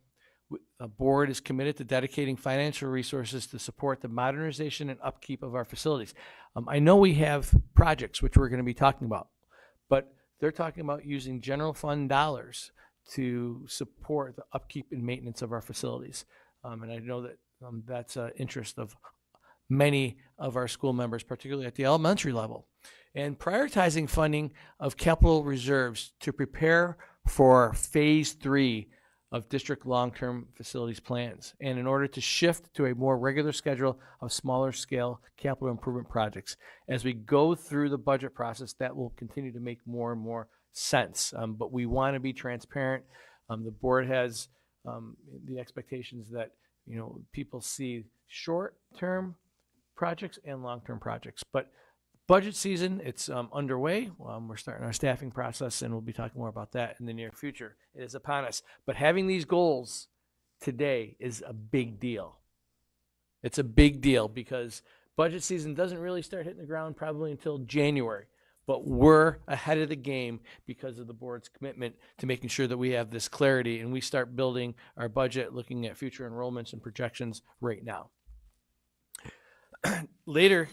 The board is committed to dedicating financial resources to support the modernization and upkeep of our facilities. I know we have projects which we're going to be talking about, but they're talking about using general fund dollars to support the upkeep and maintenance of our facilities. And I know that that's an interest of many of our school members, particularly at the elementary level. And prioritizing funding of capital reserves to prepare for phase 3 of district long-term facilities plans, and in order to shift to a more regular schedule of smaller scale capital improvement projects. As we go through the budget process, that will continue to make more and more sense, but we want to be transparent. The board has the expectations that people see short-term projects and long-term projects, but budget season, it's underway. We're starting our staffing process, and we'll be talking more about that in the near future. It is upon us. But having these goals today is a big deal. It's a big deal because budget season doesn't really start hitting the ground probably until January. But we're ahead of the game because of the board's commitment to making sure that we have this clarity and we start building our budget, looking at future enrollments and projections right now. Later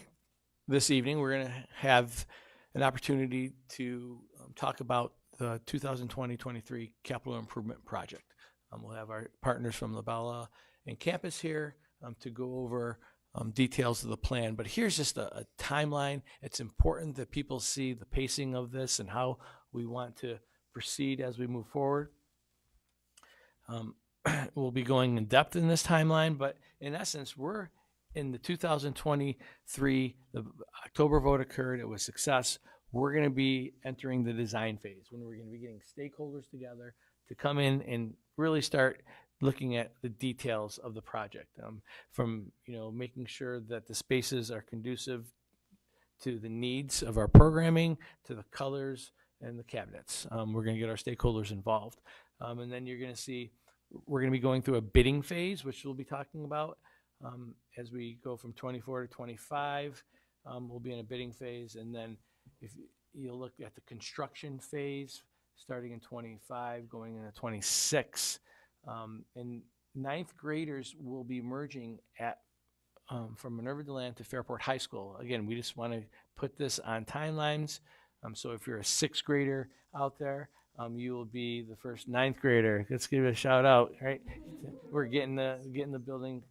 this evening, we're going to have an opportunity to talk about the 2020-23 capital improvement project. We'll have our partners from Labella and campus here to go over details of the plan. But here's just a timeline. It's important that people see the pacing of this and how we want to proceed as we move forward. We'll be going in depth in this timeline, but in essence, we're in the 2023, the October vote occurred, it was success. We're going to be entering the design phase when we're going to be getting stakeholders together to come in and really start looking at the details of the project, from making sure that the spaces are conducive to the needs of our programming, to the colors and the cabinets. We're going to get our stakeholders involved. And then you're going to see, we're going to be going through a bidding phase, which we'll be talking about. As we go from 24 to 25, we'll be in a bidding phase. And then if you look at the construction phase, starting in 25, going into 26, and ninth graders will be merging at from Minerva DeLand to Fairport High School. Again, we just want to put this on timelines. So if you're a sixth grader out there, you will be the first ninth grader. Let's give it a shout out, right? We're getting the building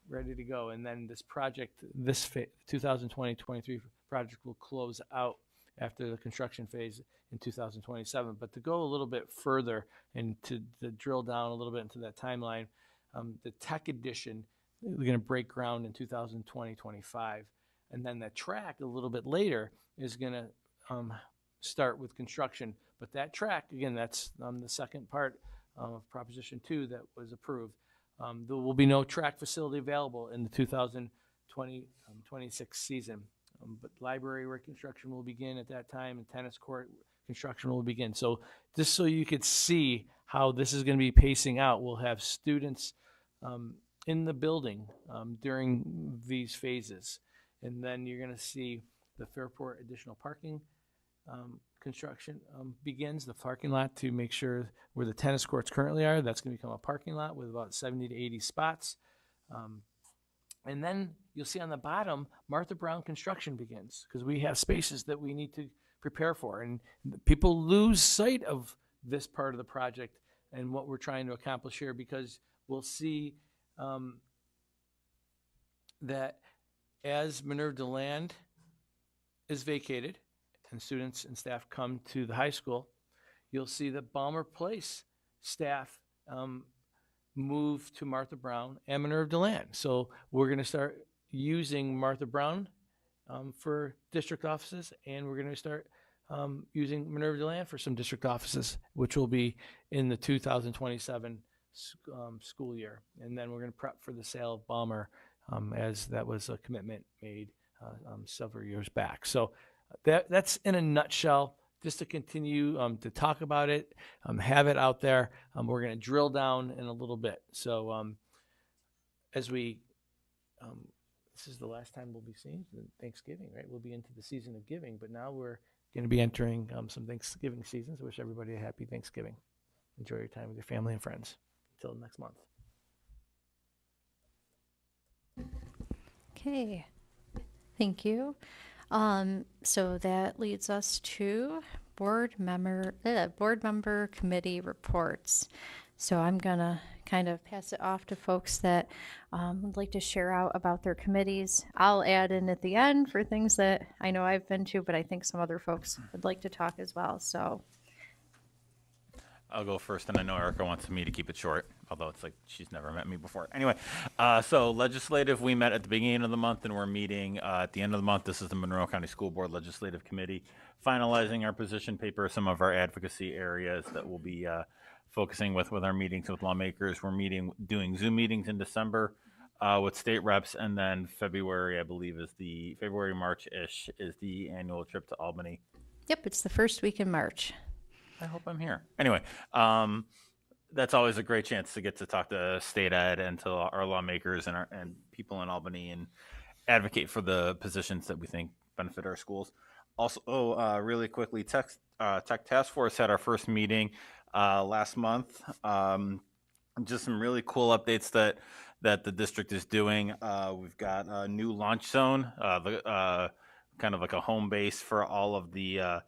ready to go, and then this project, this 2020-23 project will close out after the construction phase in 2027. But to go a little bit further and to drill down a little bit into that timeline, the tech edition, we're going to break ground in 2020-25, and then the track a little bit later is going to start with construction. But that track, again, that's the second part of Proposition 2 that was approved. There will be no track facility available in the 2020-26 season, but library reconstruction will begin at that time, and tennis court construction will begin. So just so you could see how this is going to be pacing out, we'll have students in the building during these phases, and then you're going to see the Fairport additional parking construction begins, the parking lot to make sure where the tennis courts currently are, that's going to become a parking lot with about 70 to 80 spots. And then you'll see on the bottom, Martha Brown construction begins, because we have spaces that we need to prepare for. And people lose sight of this part of the project and what we're trying to accomplish here, because we'll see that as Minerva DeLand is vacated, and students and staff come to the high school, you'll see that Balmer Place staff move to Martha Brown and Minerva DeLand. So we're going to start using Martha Brown for district offices, and we're going to start using Minerva DeLand for some district offices, which will be in the 2027 school year. And then we're going to prep for the sale of Balmer, as that was a commitment made several years back. So that's in a nutshell, just to continue to talk about it, have it out there. We're going to drill down in a little bit. So as we, this is the last time we'll be seeing Thanksgiving, right? We'll be into the season of giving, but now we're going to be entering some Thanksgiving seasons. I wish everybody a happy Thanksgiving. Enjoy your time with your family and friends. Until next month. Okay, thank you. So that leads us to board member committee reports. So I'm gonna kind of pass it off to folks that would like to share out about their committees. I'll add in at the end for things that I know I've been to, but I think some other folks would like to talk as well. So I'll go first, and I know Erica wants me to keep it short, although it's like she's never met me before. Anyway, so legislative, we met at the beginning of the month, and we're meeting at the end of the month. This is the Monroe County School Board Legislative Committee, finalizing our position paper, some of our advocacy areas that we'll be focusing with our meetings with lawmakers. We're doing Zoom meetings in December with state reps, and then February, I believe, is the March-ish is the annual trip to Albany. yep, it's the first week in March. I hope I'm here. Anyway, that's always a great chance to get to talk to state ed and to our lawmakers and people in Albany and advocate for the positions that we think benefit our schools. Also, really quickly, Tech Task Force had our first meeting last month. Just some really cool updates that the district is doing. We've got a new launch zone, kind of like a home base for all of the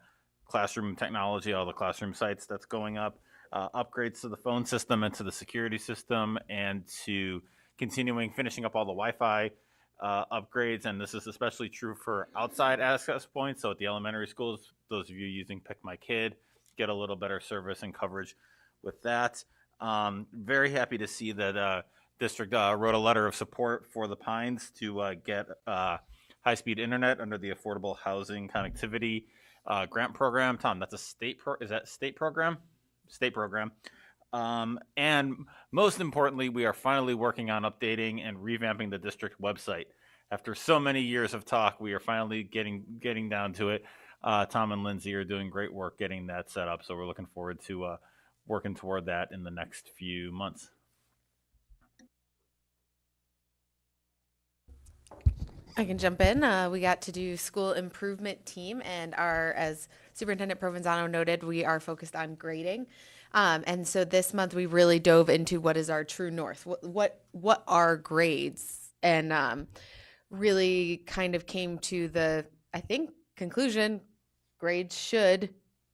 classroom technology, all the classroom sites that's going up, upgrades to the phone system and to the security system, and to finishing up all the Wi-Fi upgrades. And this is especially true for outside access points. So at the elementary schools, those of you using Pick My Kid get a little better service and coverage with that. Very happy to see that district wrote a letter of support for the Pines to get high-speed internet under the Affordable Housing Connectivity grant program. Tom, that's a state program? State program. And most importantly, we are finally working on updating and revamping the district website. After so many years of talk, we are finally getting down to it. Tom and Lindsay are doing great work getting that set up, so we're looking forward to working toward that in the next few months. I can jump in. We got to do school improvement team, and as Superintendent Provenzano noted, we are focused on grading. And so this month we really dove into what is our true north. What are grades? And really kind of came to the, I think, conclusion, grades should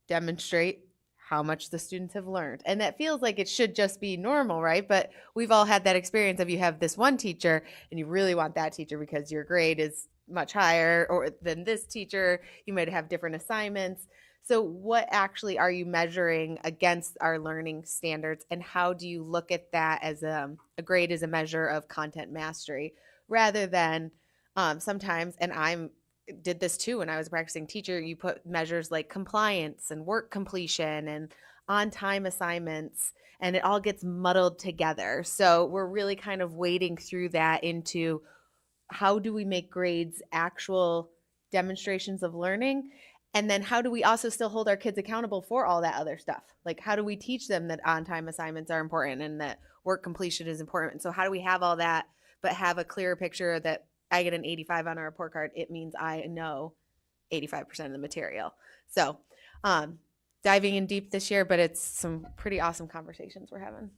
demonstrate how much the students have learned. And that feels like it should just be normal, right? But we've all had that experience of you have this one teacher and you really want that teacher because your grade is much higher than this teacher. You might have different assignments. So what actually are you measuring against our learning standards, and how do you look at that as a grade as a measure of content mastery rather than sometimes, and did this too when I was a practicing teacher, you put measures like compliance and work completion and on-time assignments, and it all gets muddled together. So we're really kind of wading through that into how do we make grades actual demonstrations of learning, and then how do we also still hold our kids accountable for all that other stuff? Like, how do we teach them that on-time assignments are important and that work completion is important? And so how do we have all that but have a clearer picture that I get an 85 on a report card, it means I know 85% of the material. So diving in deep this year, but it's some pretty awesome conversations we're having.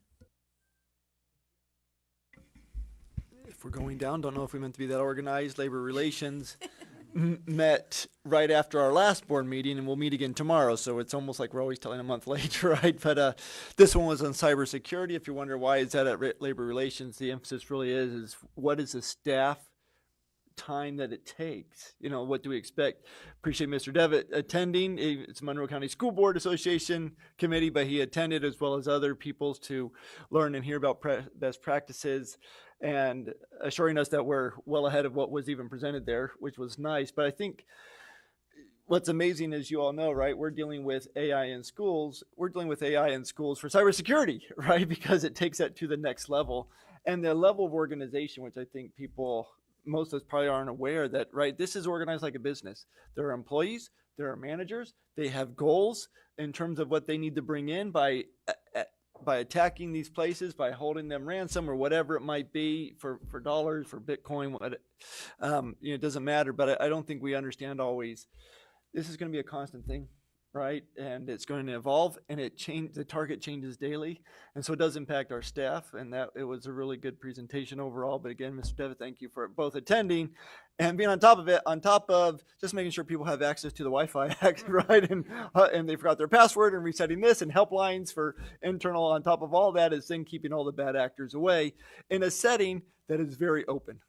If we're going down, don't know if we meant to be that organized. Labor Relations met right after our last board meeting, and we'll meet again tomorrow. So it's almost like we're always telling a month late, right? But this one was on cybersecurity. If you wonder why is that at Labor Relations, the emphasis really is what is the staff time that it takes. You know, what do we expect? Appreciate Mr. Devitt attending. It's Monroe County School Board Association committee, but he attended as well as other peoples to learn and hear about best practices and assuring us that we're well ahead of what was even presented there, which was nice. But I think what's amazing, as you all know, right, we're dealing with AI in schools. We're dealing with AI in schools for cybersecurity, right, because it takes that to the next level. And the level of organization, which I think people, most of us probably aren't aware that, right, this is organized like a business. There are employees, there are managers, they have goals in terms of what they need to bring in by attacking these places, by holding them ransom or whatever it might be for dollars, for Bitcoin, it doesn't matter. But I don't think we understand always. This is going to be a constant thing, right? And it's going to evolve, and the target changes daily. And so it does impact our staff, and that it was a really good presentation overall. But again, Mr. Devitt, thank you for both attending and being on top of it, on top of just making sure people have access to the Wi-Fi, right? And they forgot their password and resetting this, and helplines for internal. On top of all that is then keeping all the bad actors away in a setting that is very open.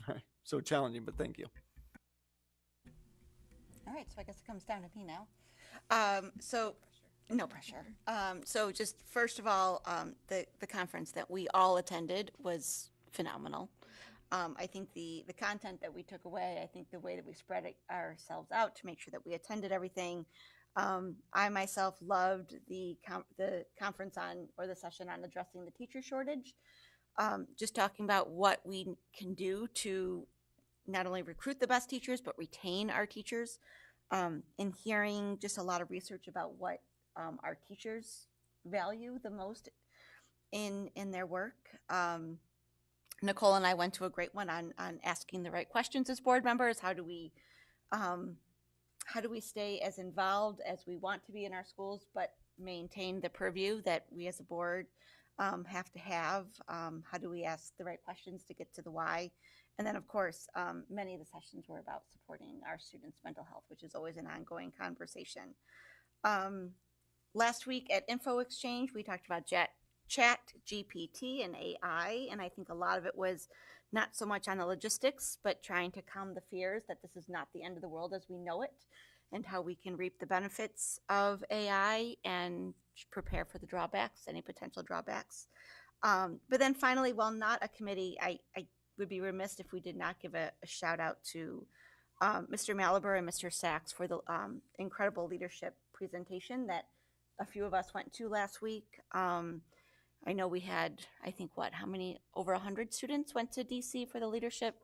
Right. So challenging, but thank you. All right, so I guess it comes down to me now. No pressure. So just first of all, the conference that we all attended was phenomenal. I think the content that we took away, I think the way that we spread ourselves out to make sure that we attended everything. I myself loved the conference or the session on addressing the teacher shortage. Just talking about what we can do to not only recruit the best teachers, but retain our teachers, and hearing just a lot of research about what our teachers value the most in their work. Nicole and I went to a great one on asking the right questions as board members. How do we stay as involved as we want to be in our schools, but maintain the purview that we as a board have to have? How do we ask the right questions to get to the why? And then, of course, many of the sessions were about supporting our students' mental health, which is always an ongoing conversation. Last week at Info Exchange, we talked about Chat GPT and AI, and I think a lot of it was not so much on the logistics, but trying to calm the fears that this is not the end of the world as we know it, and how we can reap the benefits of AI and prepare for the drawbacks, any potential drawbacks. But then finally, while not a committee, I would be remiss if we did not give a shout out to Mr. Maliber and Mr. Sachs for the incredible leadership presentation that a few of us went to last week. I know we had, I think, over 100 students went to DC for the leadership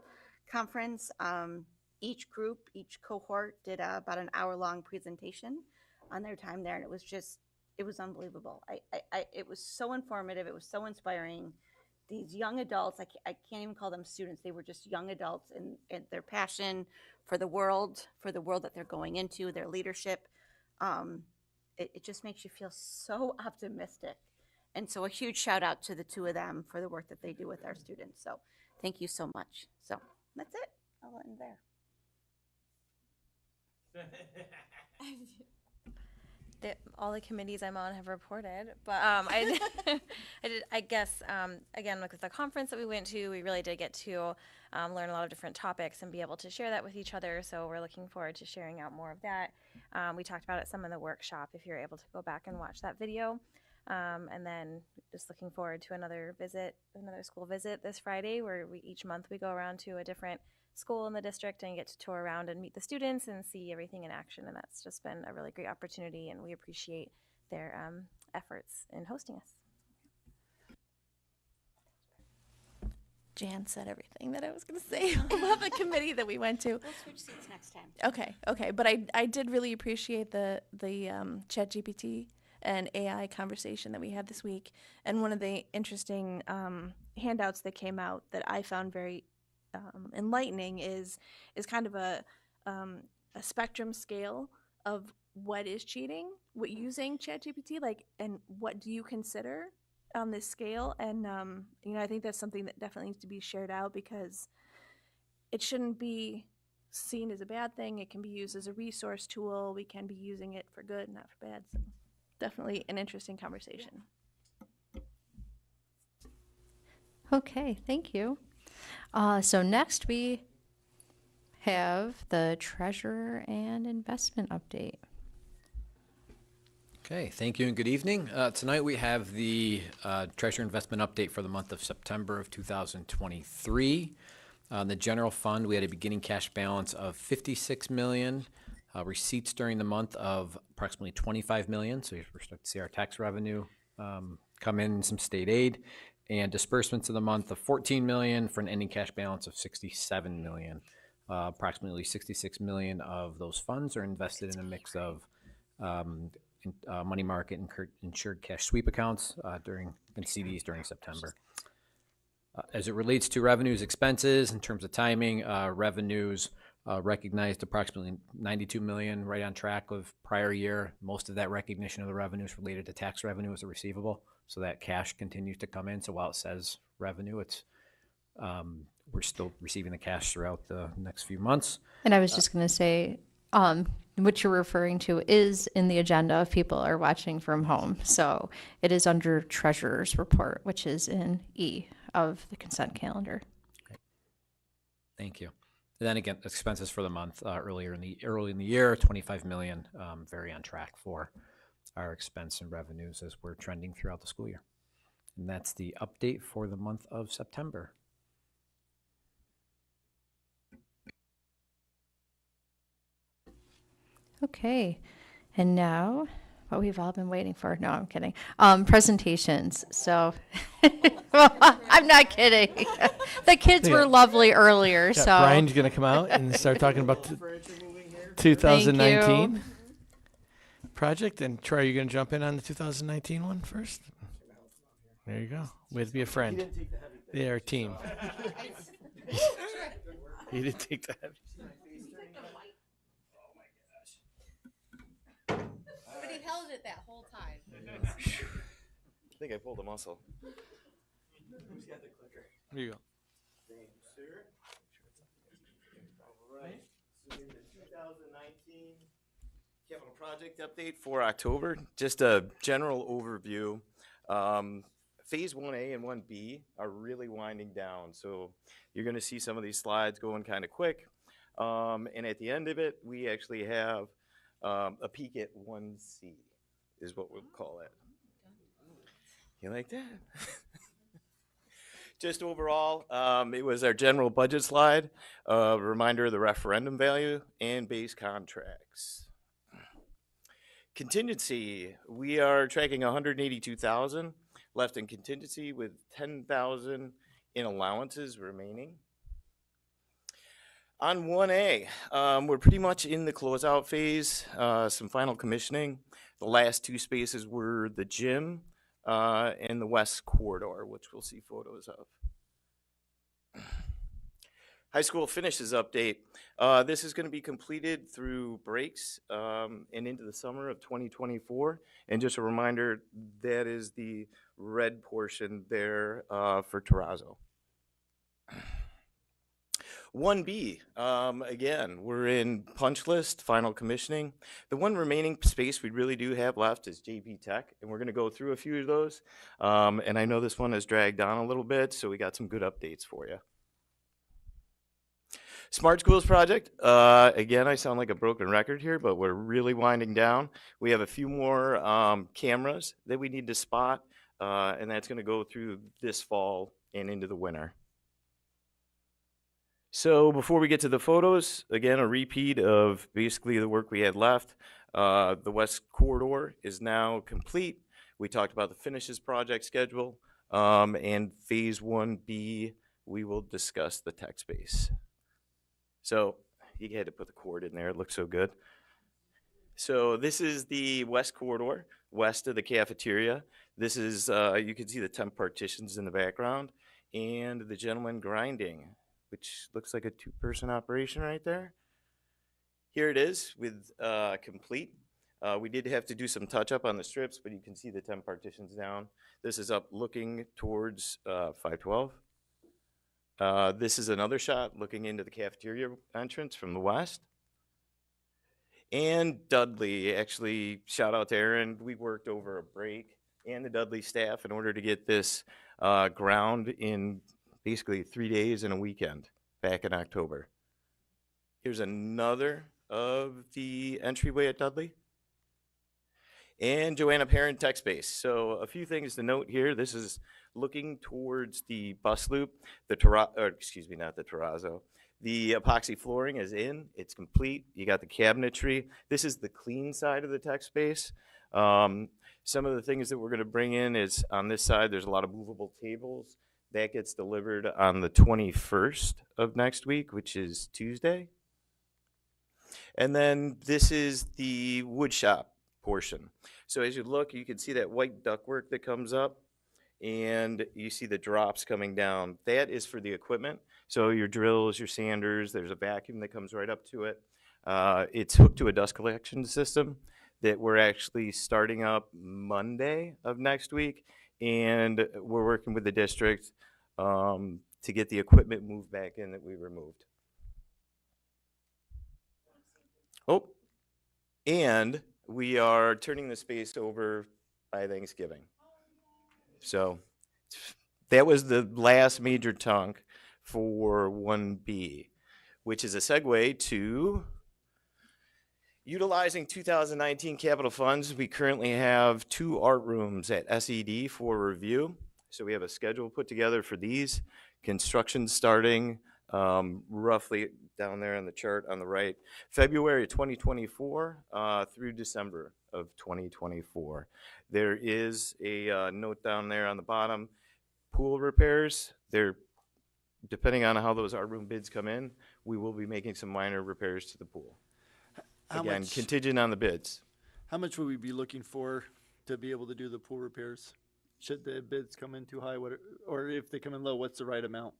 conference. Each group, each cohort did about an hour-long presentation on their time there, and it was unbelievable. It was so informative. It was so inspiring. These young adults, I can't even call them students. They were just young adults in their passion for the world that they're going into, their leadership. It just makes you feel so optimistic. And so a huge shout out to the two of them for the work that they do with our students. So thank you so much. So that's it. I'll end there. All the committees I'm on have reported, but I guess again, with the conference that we went to, we really did get to learn a lot of different topics and be able to share that with each other. So we're looking forward to sharing out more of that. We talked about it some in the workshop, if you're able to go back and watch that video. And then just looking forward to another school visit this Friday, where each month we go around to a different school in the district and get to tour around and meet the students and see everything in action. And that's just been a really great opportunity, and we appreciate their efforts in hosting us. Jan said everything that I was going to say about the committee that we went to. We'll switch seats next time. Okay. But I did really appreciate the ChatGPT and AI conversation that we had this week. And one of the interesting handouts that came out that I found very enlightening is kind of a spectrum scale of what is cheating, what using ChatGPT, and what do you consider on this scale. And I think that's something that definitely needs to be shared out, because it shouldn't be seen as a bad thing. It can be used as a resource tool. We can be using it for good, not for bad. So definitely an interesting conversation. Okay, thank you. So next we have the treasurer and investment update. Okay, thank you and good evening. Tonight we have the Treasury Investment Update for the month of September of 2023. The general fund, we had a beginning cash balance of $56 million, receipts during the month of approximately $25 million, so we're starting to see our tax revenue come in, some state aid, and disbursements of the month of $14 million for an ending cash balance of $67 million. Approximately $66 million of those funds are invested in a mix of money market and insured cash sweep accounts and CDs during September. As it relates to revenues, expenses, in terms of timing, revenues recognized approximately $92 million, right on track with prior year. Most of that recognition of the revenues related to tax revenue as a receivable, so that cash continues to come in. So while it says revenue, it's we're still receiving the cash throughout the next few months. And I was just going to say, what you're referring to is in the agenda if people are watching from home. So it is under treasurer's report, which is in E of the consent calendar. Great. Thank you. And then again, expenses for the month early in the year, $25 million, very on track for our expense and revenues as we're trending throughout the school year. And that's the update for the month of September. Okay, and now what we've all been waiting for. No, I'm kidding. Presentations. So, well, I'm not kidding. The kids were lovely earlier. Yeah, So Brian's going to come out and start talking about the 2019 project. And Troy, are you going to jump in on the 2019 one first? There you go. Way to be a friend. They are a team. He didn't take the heavy. But he held it that whole time. I think I pulled a muscle. Who's got the clicker? Here you go. Thank you, sir. All right. So in the 2019 capital project update for October, just a general overview. Phase 1A and 1B are really winding down. So you're going to see some of these slides going kind of quick. And at the end of it, we actually have a peek at 1C is what we'll call it. You like that? Just overall, it was our general budget slide, a reminder of the referendum value and base contracts. Contingency, we are tracking 182,000 left in contingency with 10,000 in allowances remaining. On 1A, we're pretty much in the closeout phase, some final commissioning. The last two spaces were the gym and the west corridor, which we'll see photos of. High school finishes update. This is going to be completed through breaks and into the summer of 2024. And just a reminder, that is the red portion there for Terrazzo. 1B, again, we're in punch list, final commissioning. The one remaining space we really do have left is JP Tech, and we're going to go through a few of those. And I know this one has dragged on a little bit, so we got some good updates for you. Smart Schools project, again, I sound like a broken record here, but we're really winding down. We have a few more cameras that we need to spot, and that's going to go through this fall and into the winter. So before we get to the photos, again, a repeat of basically the work we had left. The west corridor is now complete. We talked about the finishes project schedule, and phase 1B, we will discuss the tech space. So you had to put the cord in there, it looks so good. So this is the west corridor, west of the cafeteria. This is, you can see the temp partitions in the background, and the gentleman grinding, which looks like a two-person operation right there. Here it is with complete. We did have to do some touch-up on the strips, but you can see the temp partitions down. This is up looking towards 512. This is another shot looking into the cafeteria entrance from the west. And Dudley, actually, shout out to Aaron. We worked over a break and the Dudley staff in order to get this ground in basically 3 days and a weekend back in October. Here's another of the entryway at Dudley. And Joanna Parent Tech Space. So a few things to note here. This is looking towards the bus loop. The not the terrazzo. The epoxy flooring is in. It's complete. You got the cabinetry. This is the clean side of the tech space. Some of the things that we're going to bring in is on this side, there's a lot of movable tables. That gets delivered on the 21st of next week, which is Tuesday. And then this is the wood shop portion. So as you look, you can see that white ductwork that comes up, and you see the drops coming down. That is for the equipment. So your drills, your sanders, there's a vacuum that comes right up to it. It's hooked to a dust collection system that we're actually starting up Monday of next week, and we're working with the district to get the equipment moved back in that we removed. Oh, and we are turning the space over by Thanksgiving. So that was the last major chunk for 1B, which is a segue to utilizing 2019 capital funds. We currently have 2 art rooms at SED for review. So we have a schedule put together for these. Construction starting roughly down there on the chart on the right, February 2024 through December of 2024. There is a note down there on the bottom, pool repairs. They're, depending on how those art room bids come in, we will be making some minor repairs to the pool. Again, contingent on the bids. How much would we be looking for to be able to do the pool repairs? Should the bids come in too high, or if they come in low, what's the right amount?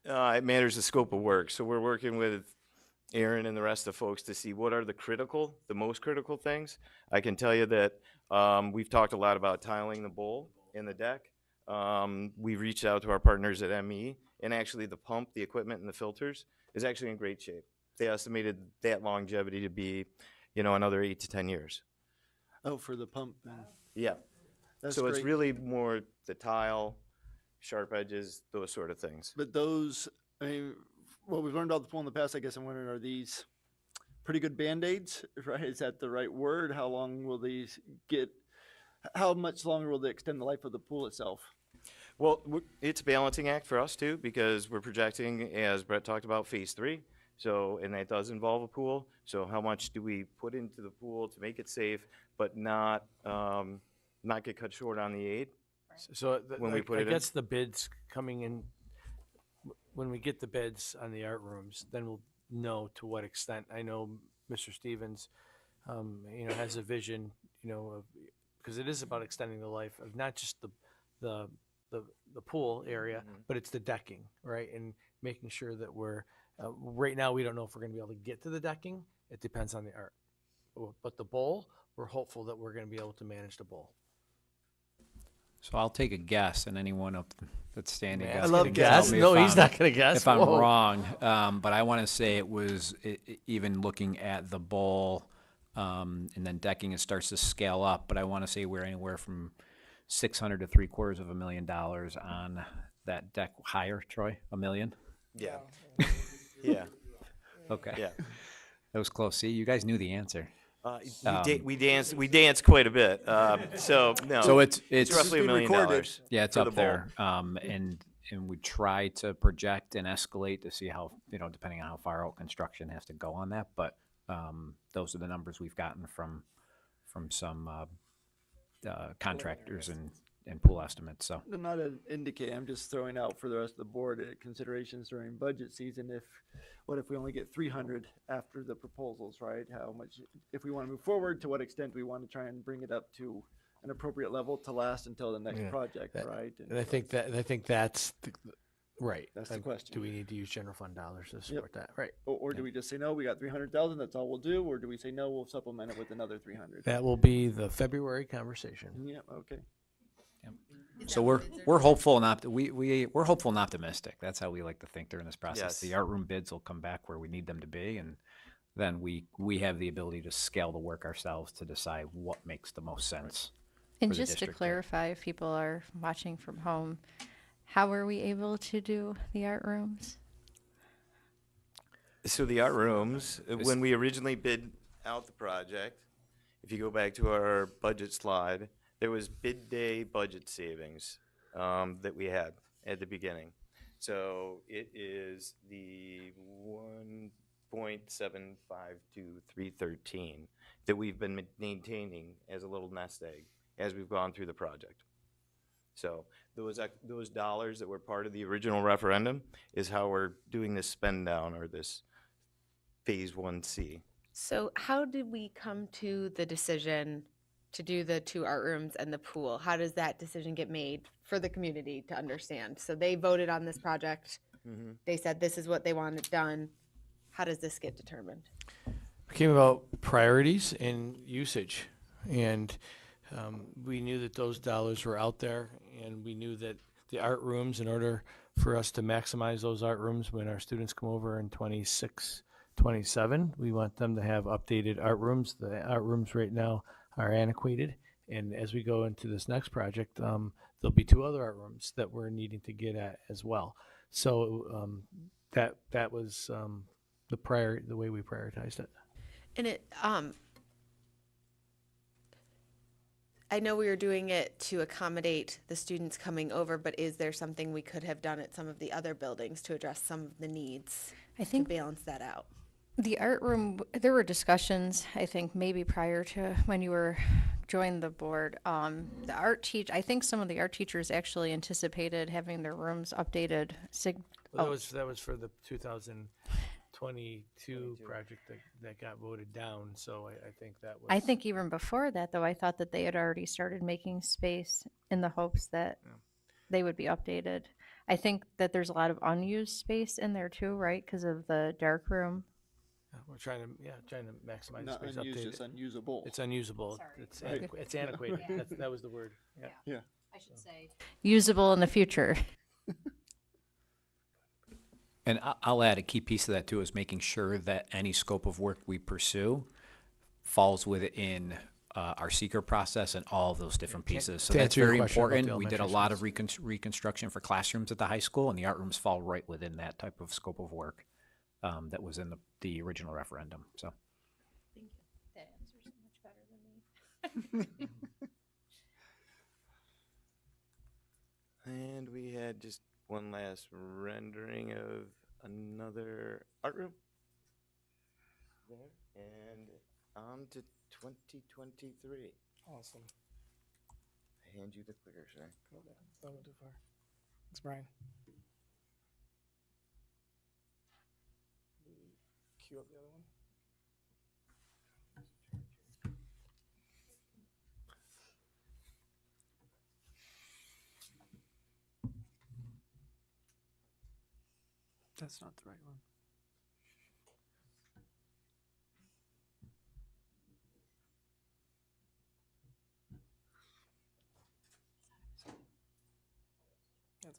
It matters the scope of work. So we're working with Aaron and the rest of the folks to see what are the most critical things. I can tell you that we've talked a lot about tiling the bowl in the deck. We've reached out to our partners at ME, and actually the pump, the equipment, and the filters is actually in great shape. They estimated that longevity to be, another 8 to 10 years. Oh, for the pump. Yeah. That's so great. It's really more the tile, sharp edges, those sort of things. But those, what we've learned about the pool in the past, I guess I'm wondering, are these pretty good Band-Aids, right? Is that the right word? How long will these how much longer will they extend the life of the pool itself? Well, it's a balancing act for us too, because we're projecting, as Brett talked about, phase 3. So, and that does involve a pool. So how much do we put into the pool to make it safe, but not get cut short on the aid? So when we put I it guess the bids coming in, when we get the bids on the art rooms, then we'll know to what extent. I know Mr. Stevens, has a vision, of, because it is about extending the life of not just the pool area, but it's the decking, right? And making sure that we're right now we don't know if we're going to be able to get to the decking. It depends on the art, but the bowl, we're hopeful that we're going to be able to manage the bowl. So I'll take a guess, and anyone up that's standing Man, up I love can guess. tell me No, if he's not gonna guess. if I'm Whoa. wrong. But I want to say it was even looking at the bowl, and then decking, it starts to scale up. But I want to say we're anywhere from $600,000 to $750,000 on that deck. Higher, Troy? $1 million? Yeah. Yeah. Okay. Yeah. That was close. See, you guys knew the answer. We dance quite a bit. So no. So it's roughly $1 million. Yeah, it's for up the bowl. there. And we try to project and escalate to see how, depending on how far out construction has to go on that. But those are the numbers we've gotten from some contractors and pool estimates. So I'm not indicating, I'm just throwing out for the rest of the board considerations during budget season. What if we only get 300 after the proposals, right? How much, if we want to move forward, to what extent do we want to try and bring it up to an appropriate level to last until the next project, right? And I think that's right. That's the question. Do we need to use general fund dollars to support that? Right. Or do we just say, no, we got 300,000, that's all we'll do? Or do we say, no, we'll supplement it with another 300? That will be the February conversation. Yeah, okay. So we're hopeful and we're hopeful and optimistic. That's how we like to think during this process. Yes. The art room bids will come back where we need them to be, and then we have the ability to scale the work ourselves to decide what makes the most sense. And for the just to district there. clarify, if people are watching from home, how were we able to do the art rooms? So the art rooms, when we originally bid out the project, if you go back to our budget slide, there was bid day budget savings that we had at the beginning. So it is the 1.752,313 that we've been maintaining as a little nest egg as we've gone through the project. So those dollars that were part of the original referendum is how we're doing this spend down, or this phase 1C. So how did we come to the decision to do the 2 art rooms and the pool? How does that decision get made for the community to understand? So they voted on this project. Mhm. They said this is what they wanted done. How does this get determined? It came about priorities and usage. And we knew that those dollars were out there, and we knew that the art rooms, in order for us to maximize those art rooms when our students come over in 26, 27, we want them to have updated art rooms. The art rooms right now are antiquated, and as we go into this next project, there'll be 2 other art rooms that we're needing to get at as well. So that was the way we prioritized it. And it, I know we were doing it to accommodate the students coming over, but is there something we could have done at some of the other buildings to address some of the needs? I think to balance that out. The art room, there were discussions, I think, maybe prior to when you were joined the board. The art I think some of the art teachers actually anticipated having their rooms updated. Well, that was for the 2022 project that got voted down. So I think that was. I think even before that, though, I thought that they had already started making space in the hopes that they would be updated. I think that there's a lot of unused space in there too, right? Because of the dark room. We're trying to maximize Not space. unused, Update it's it. unusable. It's unusable. Right. It's antiquated. That was the word. Yeah. I should say usable in the future. And I'll add a key piece of that too, is making sure that any scope of work we pursue falls within our seeker process and all of those different pieces. So to that's answer your very question about the important. We did a elementary lot of reconstruction for classrooms at the high school, and the art rooms fall right within that type of scope of work that was in the original referendum. So. Thank you. That answers it much better than me. And we had just one last rendering of another art room. There. And on to 2023. Awesome. I hand you the clicker, sir. Don't go too far. Thanks, Brian. Cue up the other one. That's not the right one.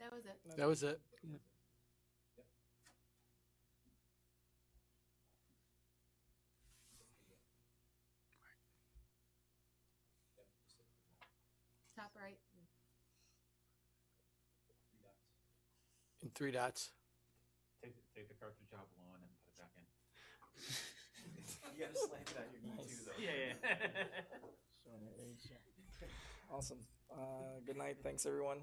That was it. That was it. Yep. Top right. In 3 dots. Take the cartridge out below and then put it back in. You gotta slam it on your knee too, though. Awesome. Good night. Thanks, everyone.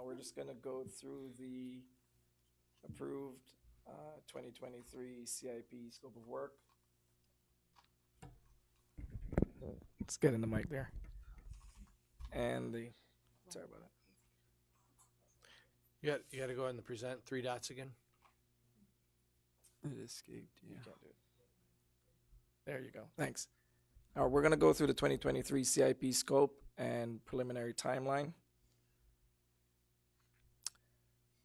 We're just going to go through the approved 2023 CIP scope of work. Let's get in the mic there. And sorry about that. You got to go ahead and present 3 dots again. It escaped. Yeah. You can't do it. There you go. Thanks. We're going to go through the 2023 CIP scope and preliminary timeline.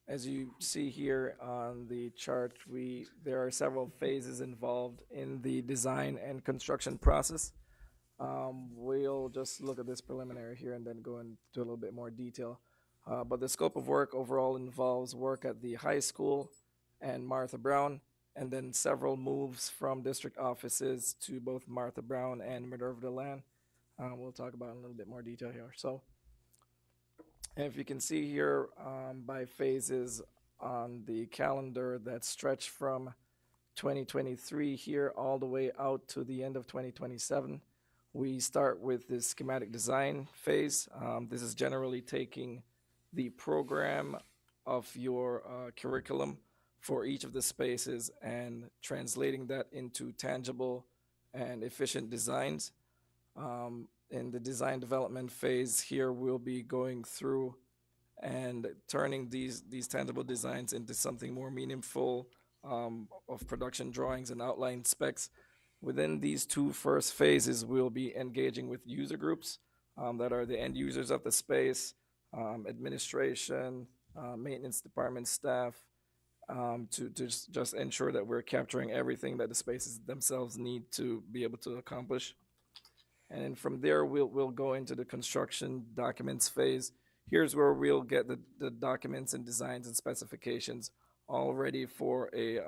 As you see here on the chart, there are several phases involved in the design and construction process. We'll just look at this preliminary here and then go into a little bit more detail. But the scope of work overall involves work at the high school and Martha Brown, and then several moves from district offices to both Martha Brown and Minerva Deland. We'll talk about in a little bit more detail here. So And if you can see here by phases on the calendar that stretch from 2023 here all the way out to the end of 2027, we start with the schematic design phase. This is generally taking the program of your curriculum for each of the spaces and translating that into tangible and efficient designs. In the design development phase here, we'll be going through and turning these tangible designs into something more meaningful of production drawings and outline specs. Within these two first phases, we'll be engaging with user groups that are the end users of the space, administration, maintenance department staff, to just ensure that we're capturing everything that the spaces themselves need to be able to accomplish. And from there, we'll go into the construction documents phase. Here's where we'll get the documents and designs and specifications all ready for a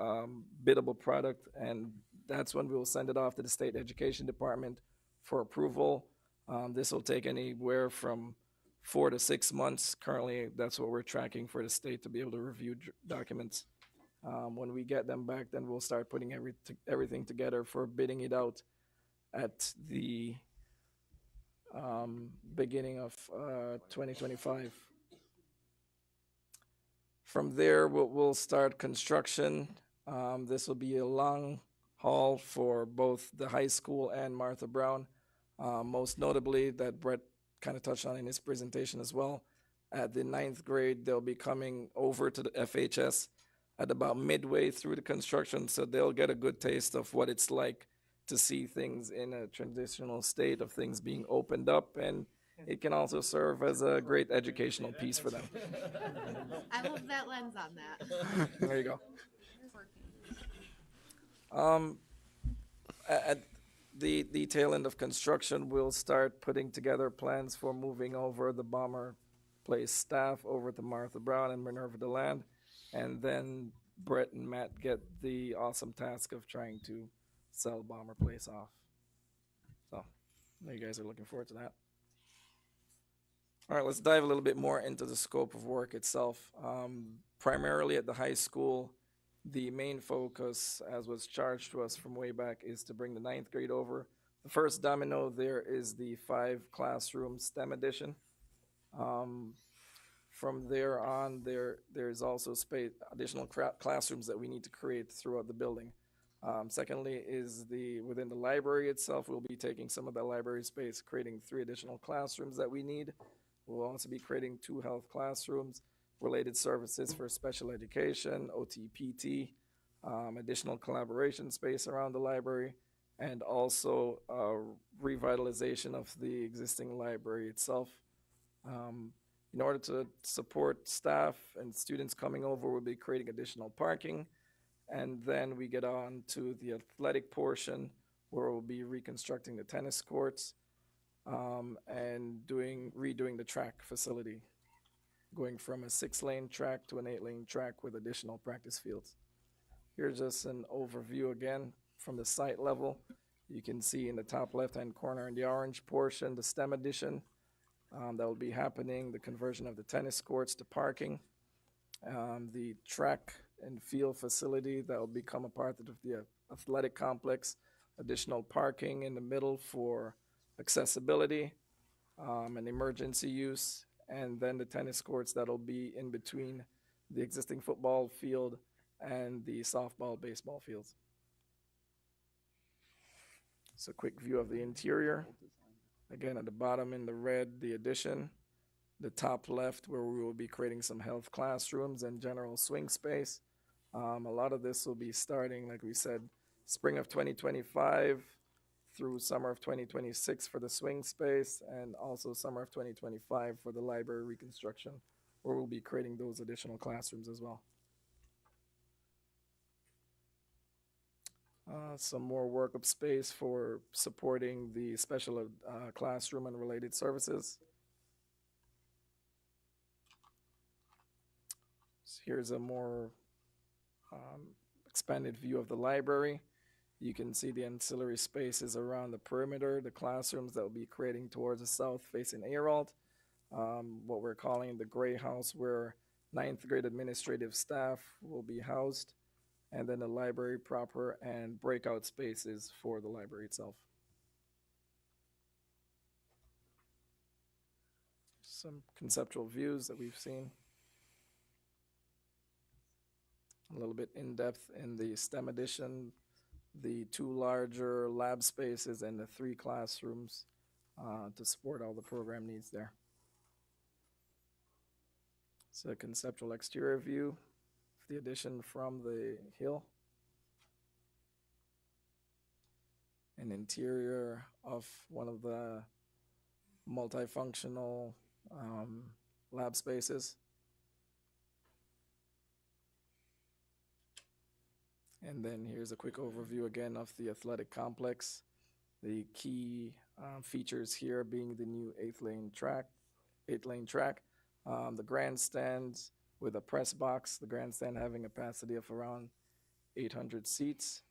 biddable product, and that's when we'll send it off to the state education department for approval. This will take anywhere from 4 to 6 months. Currently, that's what we're tracking for the state to be able to review documents. When we get them back, then we'll start putting everything together for bidding it out at the beginning of 2025. From there, we'll start construction. This will be a long haul for both the high school and Martha Brown. Most notably, that Brett kind of touched on in his presentation as well. At the 9th grade, they'll be coming over to the FHS at about midway through the construction, so they'll get a good taste of what it's like to see things in a transitional state of things being opened up, and it can also serve as a great educational piece for them. I love that lens on that. There you go. At the tail end of construction, we'll start putting together plans for moving over the Bomber Place staff over to Martha Brown and Minerva DeLand, and then Brett and Matt get the awesome task of trying to sell Bomber Place off. So, I know you guys are looking forward to that. All right, let's dive a little bit more into the scope of work itself. Primarily at the high school, the main focus, as was charged to us from way back, is to bring the 9th grade over. The first domino there is the 5-classroom STEM edition. From there on, there's also additional classrooms that we need to create throughout the building. Secondly is within the library itself, we'll be taking some of that library space, creating 3 additional classrooms that we need. We'll also be creating 2 health classrooms, related services for special education, OT, PT, additional collaboration space around the library, and also revitalization of the existing library itself. In order to support staff and students coming over, we'll be creating additional parking. And then we get on to the athletic portion, where we'll be reconstructing the tennis courts and redoing the track facility, going from a 6-lane track to an 8-lane track with additional practice fields. Here's just an overview again from the site level. You can see in the top left-hand corner in the orange portion, the STEM addition. That will be happening, the conversion of the tennis courts to parking. The track and field facility that will become a part of the athletic complex, additional parking in the middle for accessibility and emergency use, and then the tennis courts that'll be in between the existing football field and the softball, baseball fields. So quick view of the interior. Again, at the bottom in the red, the addition. The top left, where we will be creating some health classrooms and general swing space. A lot of this will be starting, like we said, spring of 2025 through summer of 2026 for the swing space, and also summer of 2025 for the library reconstruction, where we'll be creating those additional classrooms as well. Some more workup space for supporting the special classroom and related services. So here's a more expanded view of the library. You can see the ancillary spaces around the perimeter, the classrooms that will be creating towards the south facing Ayeralt. what we're calling the Gray House, where ninth grade administrative staff will be housed, and then the library proper and breakout spaces for the library itself. Some conceptual views that we've seen. A little bit in depth in the STEM edition, the 2 larger lab spaces and the 3 classrooms to support all the program needs there. It's a conceptual exterior view of the addition from the hill. An interior of one of the multifunctional lab spaces. And then here's a quick overview again of the athletic complex. The key features here being the new 8-lane track, the grandstands with a press box, the grandstand having a capacity of around 800 seats.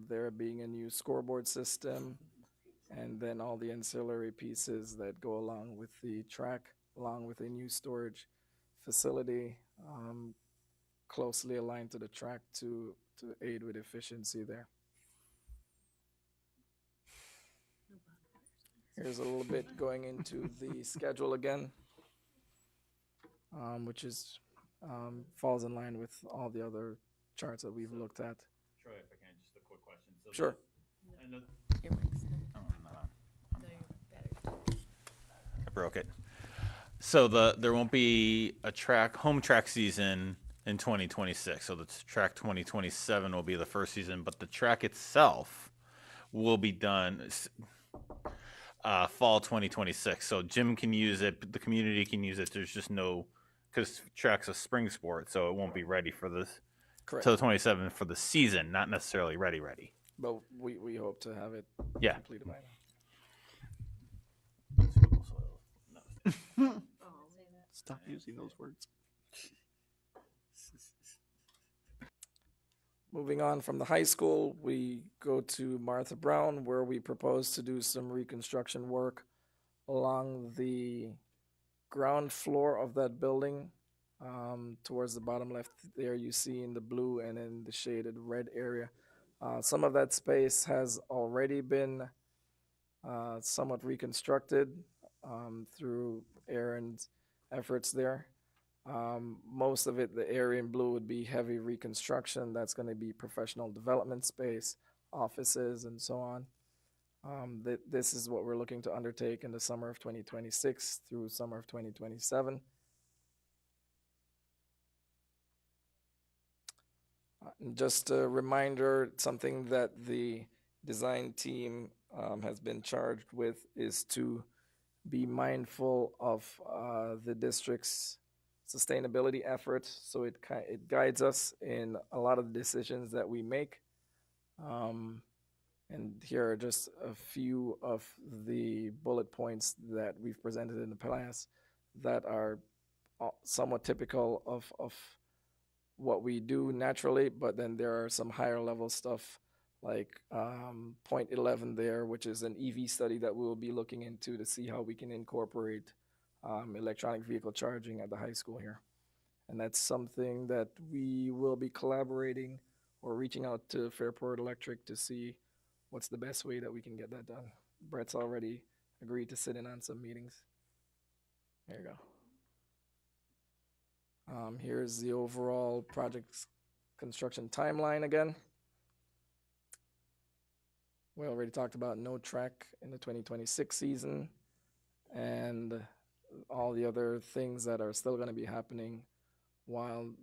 There being a new scoreboard system, and then all the ancillary pieces that go along with the track, along with a new storage facility, closely aligned to the track to aid with efficiency there. Here's a little bit going into the schedule again, which is falls in line with all the other charts that we've looked at. Troy, if I can, just a quick question. So Sure. I broke it. So there won't be a home track season in 2026. So the track 2027 will be the first season, but the track itself will be done fall 2026. So Jim can use it, the community can use it. There's just no, because track's a spring sport, so it won't be ready for this. Correct. Till 27 for the season, not necessarily ready. But we hope to have it completed by now. Stop using those words. Moving on from the high school, we go to Martha Brown, where we propose to do some reconstruction work along the ground floor of that building. Towards the bottom left there, you see in the blue and in the shaded red area. Some of that space has already been somewhat reconstructed through Aaron's efforts there. Most of it, the area in blue, would be heavy reconstruction. That's going to be professional development space, offices, and so on. This is what we're looking to undertake in the summer of 2026 through summer of 2027. Just a reminder, something that the design team has been charged with is to be mindful of the district's sustainability efforts. So it guides us in a lot of the decisions that we make. And here are just a few of the bullet points that we've presented in the past that are somewhat typical of what we do naturally, but then there are some higher level stuff like point 11 there, which is an EV study that we'll be looking into to see how we can incorporate electronic vehicle charging at the high school here. And that's something that we will be collaborating or reaching out to Fairport Electric to see what's the best way that we can get that done. Brett's already agreed to sit in on some meetings. There you go. Here's the overall project construction timeline again. We already talked about no track in the 2026 season and all the other things that are still going to be happening while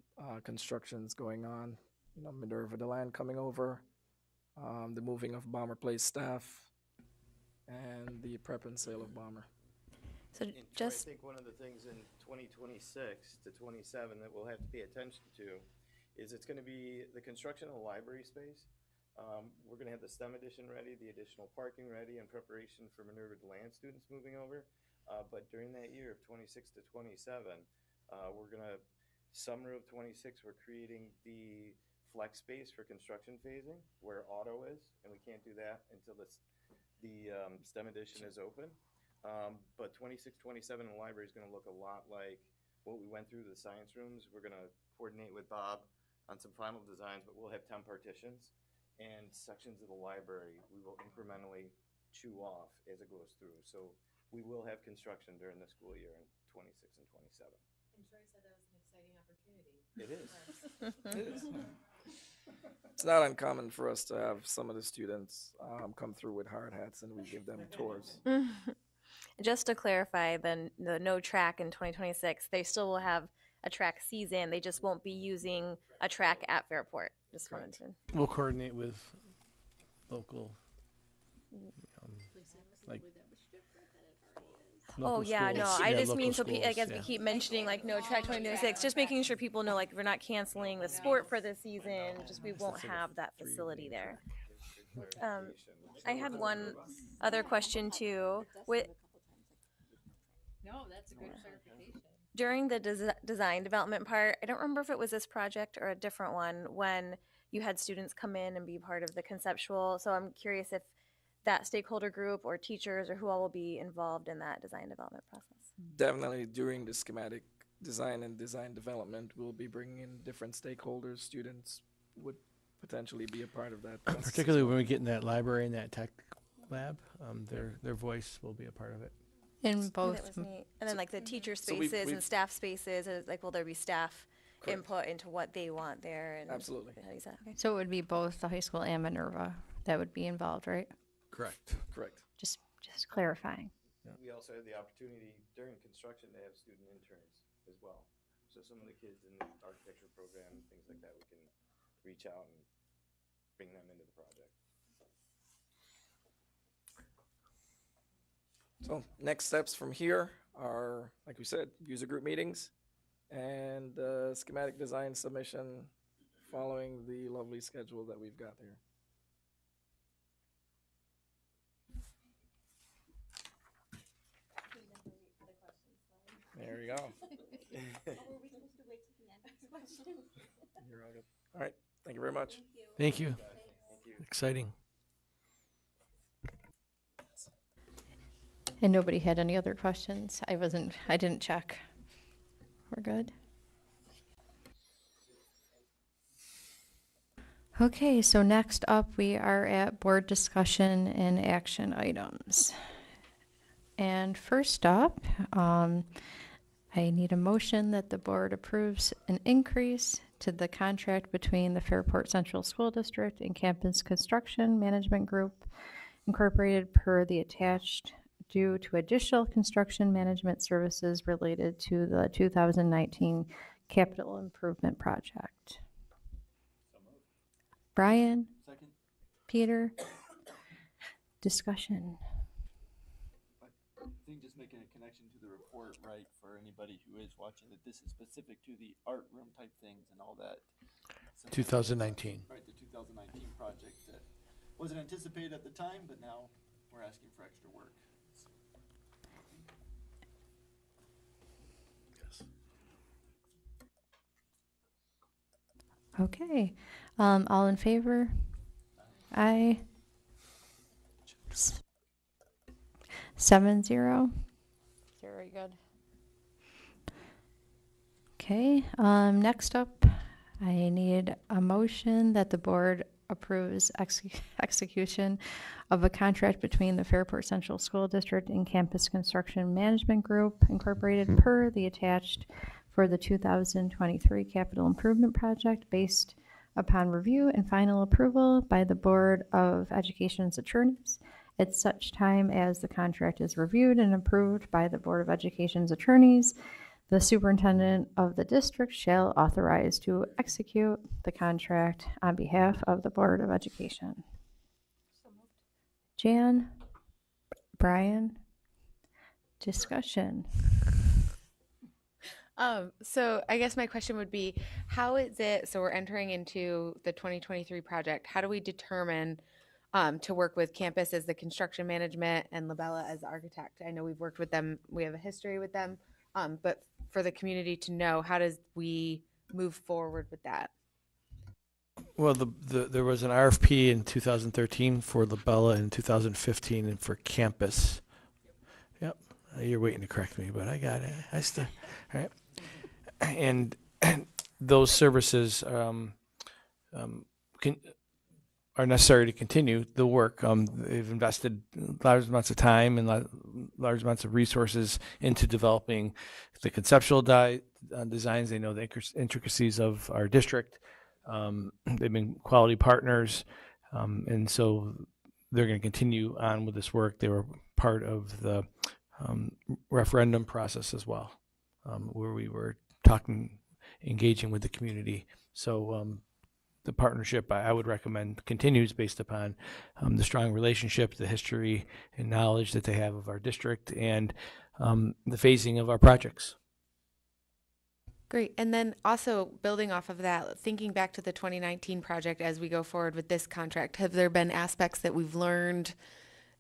construction's going on. You know, Minerva Deland coming over, the moving of Bomber Place staff, and the prep and sale of Bomber. So And Troy, I think one of the things in 2026 to 27 that we'll have to pay attention to is it's going to be the construction of the library space. We're going to have the STEM edition ready, the additional parking ready in preparation for Minerva Deland students moving over. But during that year of 26 to 27, we're going to, summer of 26, we're creating the flex space for construction phasing where auto is, and we can't do that until the STEM edition is open. But 26, 27 in the library is going to look a lot like what we went through the science rooms. We're going to coordinate with Bob on some final designs, but we'll have 10 partitions and sections of the library we will incrementally chew off as it goes through. So we will have construction during the school year in 26 and 27. And Troy said that was an exciting opportunity. It is. It is. It's not uncommon for us to have some of the students come through with hard hats and we give them tours. Just to clarify, the no track in 2026, they still will have a track season. They just won't be using a track at Fairport. Just wanted to. We'll coordinate with local, like. Oh local yeah, no, schools. I Yeah, just mean local so. I schools, guess yeah. we keep mentioning like no track 2026, just making sure people know like we're not canceling the sport for this season. Just we won't have that facility there. I had one other question too. No, that's a good clarification. During the design development part, I don't remember if it was this project or a different one when you had students come in and be part of the conceptual. So I'm curious if that stakeholder group or teachers or who all will be involved in that design development process. Definitely during the schematic design and design development, we'll be bringing in different stakeholders. Students would potentially be a part of that process as Particularly well. when we get in that library and that tech lab, their voice will be a part of it. In That both. was neat. And then like the teacher So we've- spaces and we've- staff spaces, like will there be staff Correct. input into what they want there? And Absolutely. how you said, okay. So it would be both the high school and Minerva that would be involved, right? Correct. Correct. Just clarifying. We also have the opportunity during construction to have student interns as well. So some of the kids in the architecture program, things like that, we can reach out and bring them into the project. So next steps from here are, like we said, user group meetings and schematic design submission following the lovely schedule that we've got here. There we go. You're all good. All right. Thank you very much. Thank you. Exciting. And nobody had any other questions? I didn't check. We're good. Okay, so next up we are at board discussion and action items. And first up, I need a motion that the board approves an increase to the contract between the Fairport Central School District and Campus Construction Management Group Incorporated per the attached due to additional construction management services related to the 2019 capital improvement project. Brian? Second. Peter? Discussion. I think just making a connection to the report, right, for anybody who is watching, that this is specific to the art room type things and all that. 2019. Right, the 2019 project that wasn't anticipated at the time, but now we're asking for extra work. Okay. All in favor? Aye. 7-0. Very good. Okay, next up, I need a motion that the board approves execution of a contract between the Fairport Central School District and Campus Construction Management Group Incorporated per the attached for the 2023 capital improvement project based upon review and final approval by the Board of Education's attorneys at such time as the contract is reviewed and approved by the Board of Education's attorneys. The superintendent of the district shall authorize to execute the contract on behalf of the Board of Education. Jan? Brian? Discussion. So I guess my question would be, how is it, so we're entering into the 2023 project, how do we determine to work with campus as the construction management and Labella as the architect? I know we've worked with them, we have a history with them, but for the community to know, how does we move forward with that? Well, there was an RFP in 2013 for Labella and 2015 and for campus. Yep. You're waiting to correct me, but I got it. I still, all right. And those services are necessary to continue the work. They've invested large amounts of time and large amounts of resources into developing the conceptual designs. They know the intricacies of our district. They've been quality partners, and so they're going to continue on with this work. They were part of the referendum process as well, where we were engaging with the community. So the partnership, I would recommend, continues based upon the strong relationship, the history and knowledge that they have of our district, and the phasing of our projects. Great. And then also building off of that, thinking back to the 2019 project as we go forward with this contract, have there been aspects that we've learned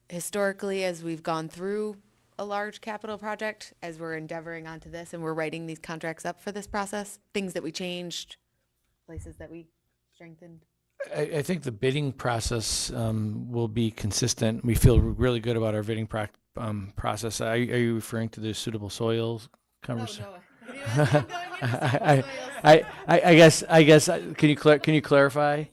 historically as we've gone through a large capital project, as we're endeavoring onto this and we're writing these contracts up for this process? Things that we changed, places that we strengthened? I think the bidding process will be consistent. We feel really good about our bidding process. Are you referring to the suitable soils conversation? Oh, no. I guess. Can you clarify?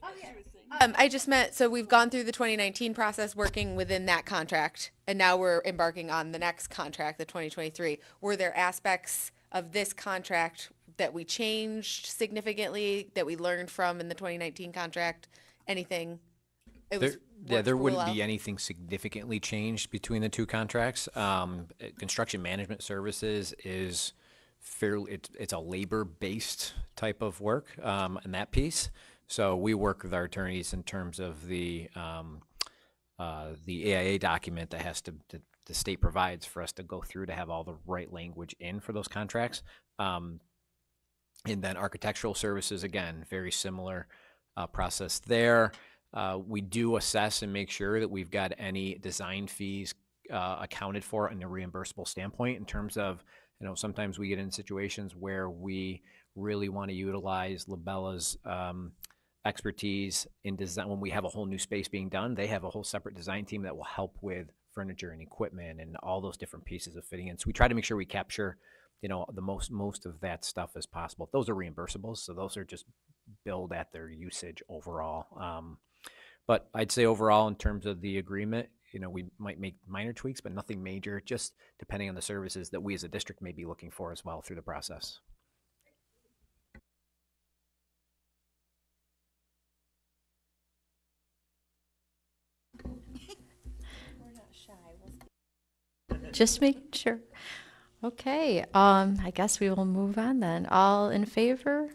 I just meant, so we've gone through the 2019 process working within that contract, and now we're embarking on the next contract, the 2023. Were there aspects of this contract that we changed significantly, that we learned from in the 2019 contract? Anything? There wouldn't be anything significantly changed between the two contracts. Construction management services is it's a labor-based type of work in that piece. So we work with our attorneys in terms of the AIA document that has to the state provides for us to go through to have all the right language in for those contracts. And then architectural services, again, very similar process there. We do assess and make sure that we've got any design fees accounted for in a reimbursable standpoint in terms of, sometimes we get in situations where we really want to utilize Labella's expertise in design. When we have a whole new space being done, they have a whole separate design team that will help with furniture and equipment and all those different pieces of fitting in. So we try to make sure we capture, the most of that stuff as possible. Those are reimbursables, so those are just billed at their usage overall. But I'd say overall, in terms of the agreement, we might make minor tweaks, but nothing major, just depending on the services that we as a district may be looking for as well through the process. Just making sure. Okay, I guess we will move on then. All in favor?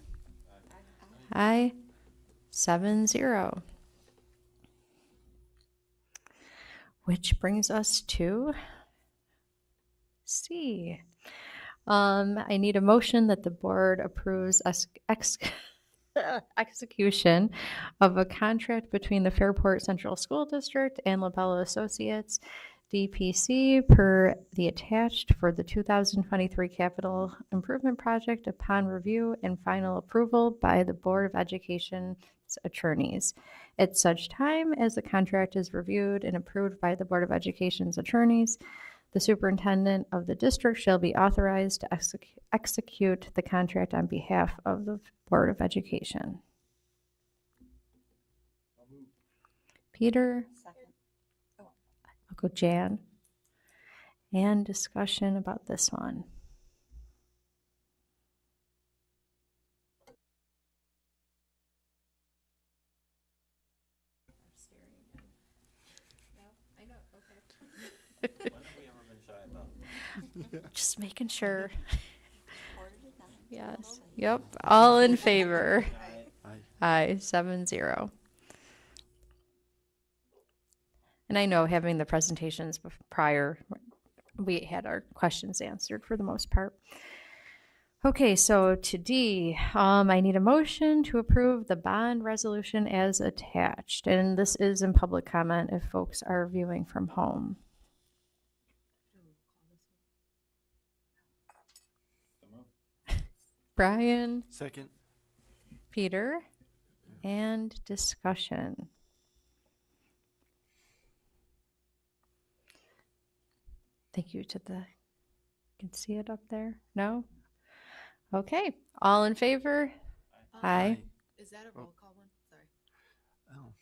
Aye. 7-0. Which brings us to C. I need a motion that the board approves execution of a contract between the Fairport Central School District and Labella Associates, DPC, per the attached for the 2023 capital improvement project upon review and final approval by the Board of Education's attorneys. At such time as the contract is reviewed and approved by the Board of Education's attorneys, the superintendent of the district shall be authorized to execute the contract on behalf of the Board of Education. Peter? I'll go Jan. And discussion about this one. Just making sure. Yes. Yep. All in favor? Aye. 7-0. And I know having the presentations prior, we had our questions answered for the most part. Okay, so to D, I need a motion to approve the bond resolution as attached. And this is in public comment if folks are viewing from home. Brian? Second. Peter? And discussion. Thank you to the You can see it up there? No? Okay. All in favor? Aye. Is that a roll call one? Sorry. Oh.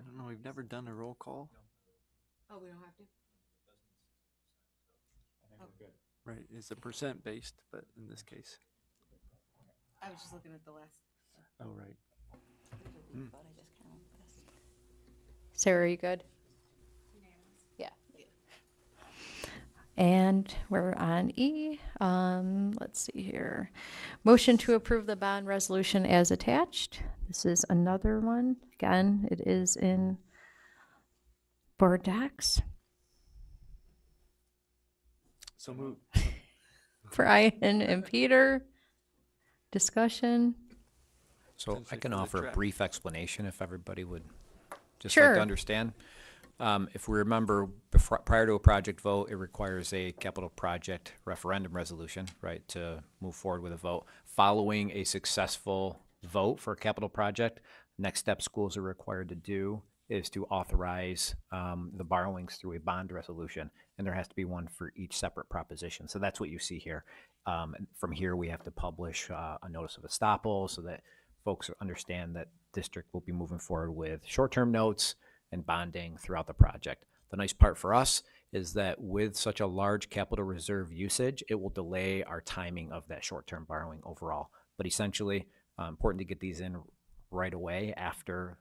I don't know. We've never done a roll call. Oh, we don't have to? Right. It's a percent based, but in this case. I was just looking at the last. Oh, right. Sarah, are you good? Yeah. And we're on E. Let's see here. Motion to approve the bond resolution as attached. This is another one. Again, it is in board docs. So move. Brian and Peter. Discussion. So I can offer a brief explanation if everybody would just Sure. like to understand. If we remember, prior to a project vote, it requires a capital project referendum resolution, right, to move forward with a vote. Following a successful vote for a capital project, next step schools are required to do is to authorize the borrowings through a bond resolution, and there has to be one for each separate proposition. So that's what you see here. From here, we have to publish a notice of estoppel so that folks understand that district will be moving forward with short-term notes and bonding throughout the project. The nice part for us is that with such a large capital reserve usage, it will delay our timing of that short-term borrowing overall. But essentially, important to get these in right away after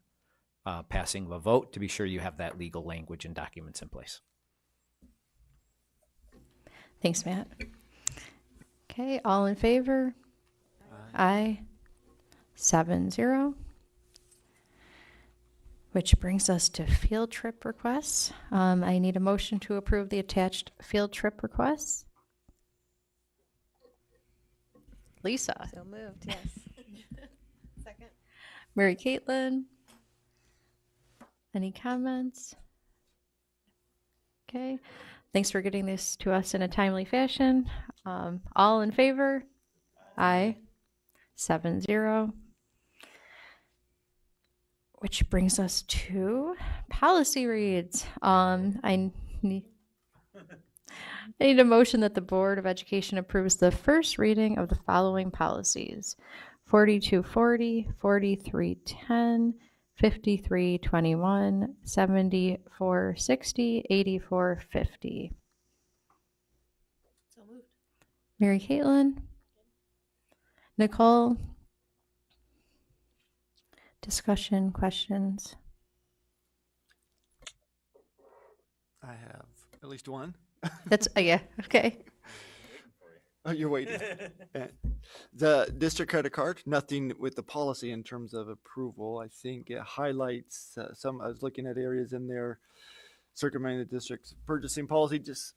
passing of a vote to be sure you have that legal language and documents in place. Thanks, Matt. Okay, all in favor? Aye. 7-0. Which brings us to field trip requests. I need a motion to approve the attached field trip requests. Lisa. So moved, yes. Second. Mary Caitlin. Any comments? Okay. Thanks for getting this to us in a timely fashion. All in favor? Aye. 7-0. Which brings us to policy reads. I need a motion that the Board of Education approves the first reading of the following policies: 4240, 4310, 5321, 7460, 8450. So moved. Mary Caitlin? Nicole? Discussion, questions? I have at least one. That's, yeah, okay. Oh, you're waiting. The district credit card, nothing with the policy in terms of approval. I think it highlights some, I was looking at areas in there circumventing the district's purchasing policy, just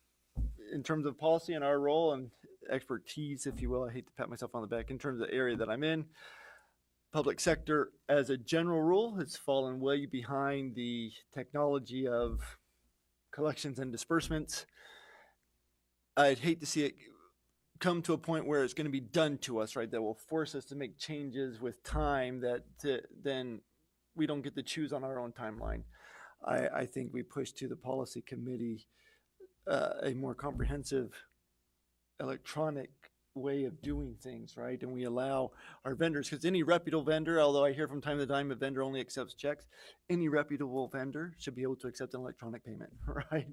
in terms of policy and our role and expertise, if you will. I hate to pat myself on the back in terms of the area that I'm in. Public sector, as a general rule, has fallen way behind the technology of collections and disbursements. I'd hate to see it come to a point where it's going to be done to us, right? That will force us to make changes with time that then we don't get to choose on our own timeline. I think we push to the policy committee a more comprehensive electronic way of doing things, right? And we allow our vendors, because any reputable vendor, although I hear from time to time a vendor only accepts checks, any reputable vendor should be able to accept an electronic payment, right?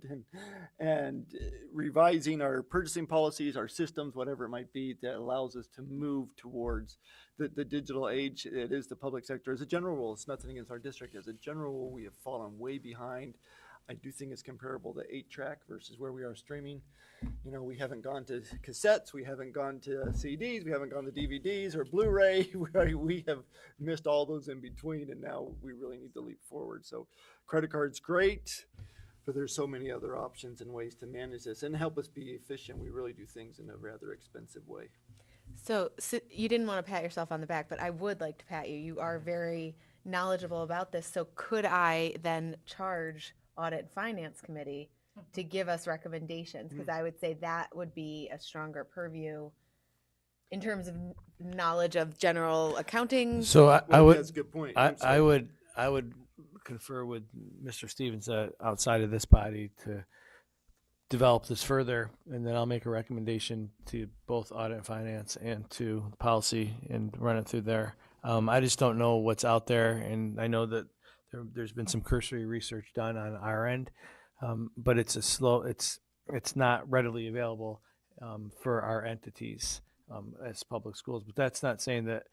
And revising our purchasing policies, our systems, whatever it might be, that allows us to move towards the digital age. It is the public sector. As a general rule, it's nothing against our district. As a general rule, we have fallen way behind. I do think it's comparable to 8-track versus where we are streaming. You know, we haven't gone to cassettes, we haven't gone to CDs, we haven't gone to DVDs or Blu-ray. We have missed all those in between, and now we really need to leap forward. So credit card's great, but there's so many other options and ways to manage this and help us be efficient. We really do things in a rather expensive way. So you didn't want to pat yourself on the back, but I would like to pat you. You are very knowledgeable about this. So could I then charge Audit and Finance Committee to give us recommendations? Because I would say that would be a stronger purview in terms of knowledge of general accounting. So I would, that's a good point. I would confer with Mr. Stevens outside of this body to develop this further, and then I'll make a recommendation to both audit and finance and to policy and run it through there. I just don't know what's out there, and I know that there's been some cursory research done on our end, but it's not readily available for our entities as public schools. But that's not saying that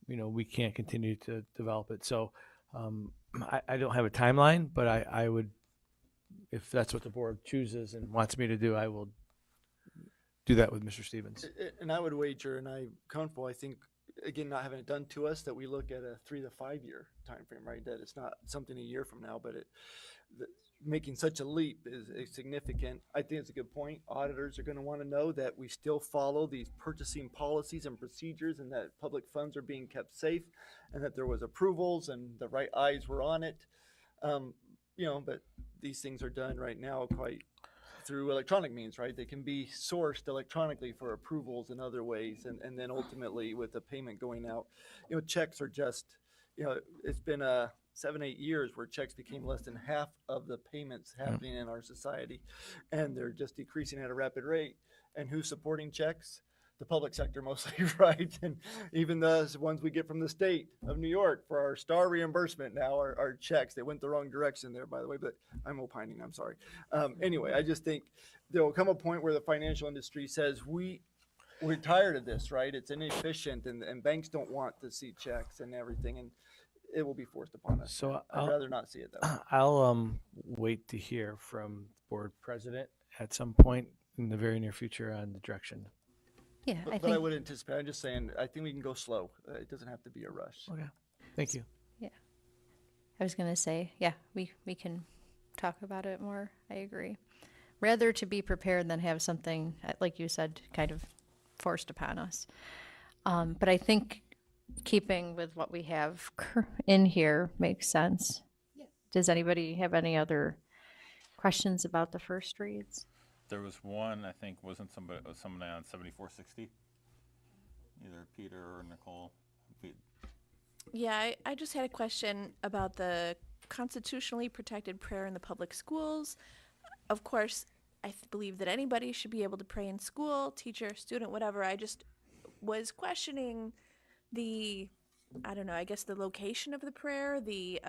we can't continue to develop it. So I don't have a timeline, but I would, if that's what the board chooses and wants me to do, I will do that with Mr. Stevens. And I would wager, and I'm comfortable, I think, again, not having it done to us, that we look at a 3 to 5 year time frame, right? That it's not something a year from now, but making such a leap is significant. I think it's a good point. Auditors are going to want to know that we still follow these purchasing policies and procedures, and that public funds are being kept safe, and that there was approvals and the right eyes were on it. But these things are done right now quite through electronic means, right? They can be sourced electronically for approvals in other ways, and then ultimately with the payment going out, checks are just, it's been 7-8 years where checks became less than half of the payments happening in our society, and they're just decreasing at a rapid rate. And who's supporting checks? The public sector mostly, right? And even the ones we get from the state of New York for our STAR reimbursement now are checks. They went the wrong direction there, by the way, but I'm opining, I'm sorry. Anyway, I just think there will come a point where the financial industry says, we're tired of this, right? It's inefficient, and banks don't want to see checks and everything, and it will be forced upon us. So I'd rather not see it that way. I'll wait to hear from board president at some point in the very near future on the direction. Yeah, But I would anticipate, I'm just saying, I think we can go slow. It doesn't have to be a rush. Okay, thank you. Yeah. I was going to say, yeah, we can talk about it more. I agree. Rather to be prepared than have something, like you said, kind of forced upon us. But I think keeping with what we have in here makes sense. Yeah. Does anybody have any other questions about the first reads? There was one, I think, wasn't somebody on 7460? Either Peter or Nicole. Yeah, I just had a question about the constitutionally protected prayer in the public schools. Of course, I believe that anybody should be able to pray in school, teacher, student, whatever. I just was questioning the location of the prayer, the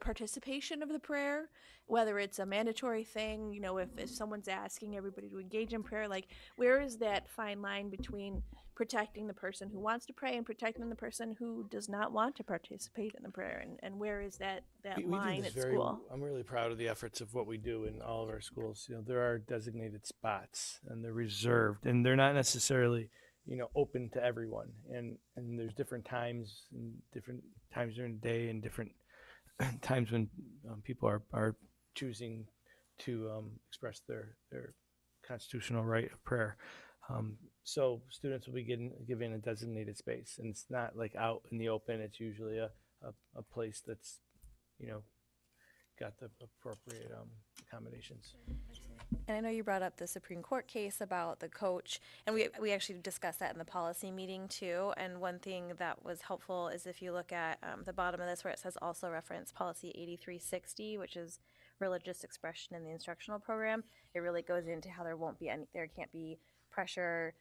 participation of the prayer, whether it's a mandatory thing, if someone's asking everybody to engage in prayer, like where is that fine line between protecting the person who wants to pray and protecting the person who does not want to participate in the prayer, and where is that line at school? I'm really proud of the efforts of what we do in all of our schools. There are designated spots, and they're reserved, and they're not necessarily open to everyone, and there's different times during the day, and different times when people are choosing to express their constitutional right of prayer. So students will be given a designated space, and it's not like out in the open. It's usually a place that's got the appropriate accommodations. And I know you brought up the Supreme Court case about the coach, and we actually discussed that in the policy meeting too. And one thing that was helpful is if you look at the bottom of this where it says also reference policy 8360, which is religious expression in the instructional program. It really goes into how there can't be pressure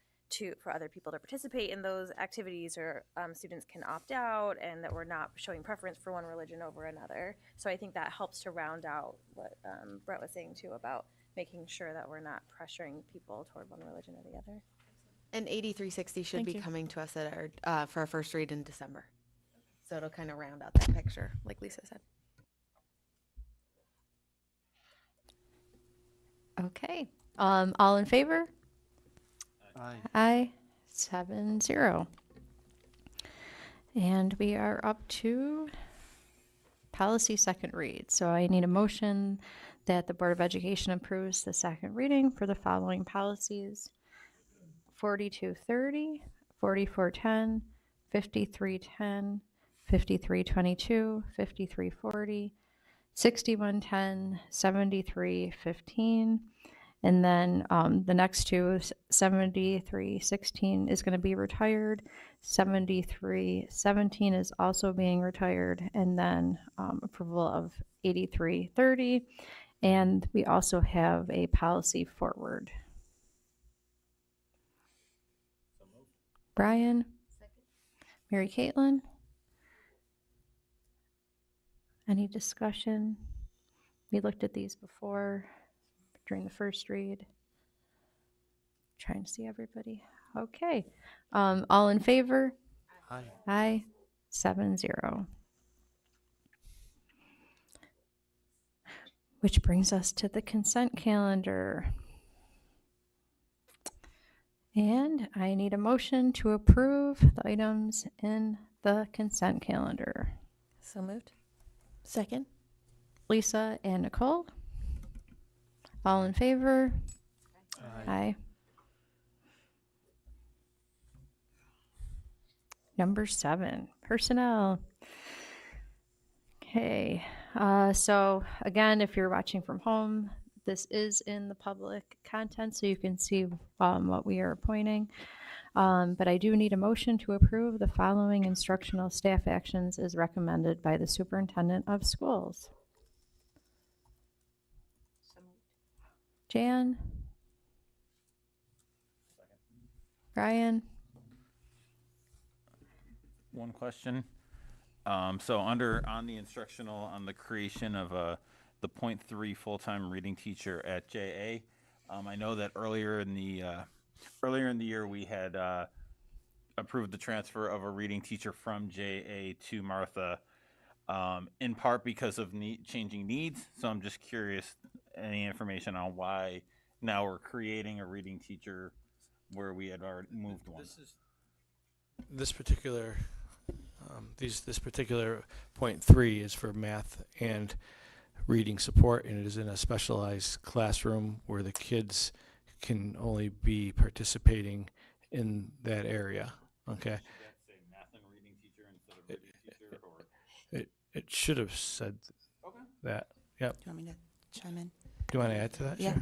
for other people to participate in those activities, or students can opt out, and that we're not showing preference for one religion over another. So I think that helps to round out what Brett was saying too about making sure that we're not pressuring people toward one religion or the other. And 8360 should be coming to us at our for our first read in December. So it'll kind of round out that picture, like Lisa said. Okay. All in favor? Aye. Aye. 7-0. And we are up to policy second read. So I need a motion that the Board of Education approves the second reading for the following policies: 4230, 4410, 5310, 5322, 5340, 6110, 7315, and then the next two, 7316 is going to be retired, 7317 is also being retired, and then approval of 8330 And we also have a policy forward. Brian? Mary Caitlin? Any discussion? We looked at these before during the first read. Trying to see everybody. Okay. All in favor? Aye. Aye. 7-0. Which brings us to the consent calendar. And I need a motion to approve the items in the consent calendar. So moved. Second. Lisa and Nicole. All in favor? Aye. Number 7, personnel. Okay, so again, if you're watching from home, this is in the public content, so you can see what we are appointing. But I do need a motion to approve the following instructional staff actions as recommended by the superintendent of schools. Jan? Brian? One question. So on the instructional, on the creation of the 0.3 full-time reading teacher at JA, I know that earlier in the year we had approved the transfer of a reading teacher from JA to Martha, in part because of changing needs. So I'm just curious, any information on why now we're creating a reading teacher where we had already moved one? This particular this particular 0.3 is for math and reading support, and it is in a specialized classroom where the kids can only be participating in that area. Okay. It should have said that. Yep. Do you want me to chime in? Do you want to add to that? Yeah.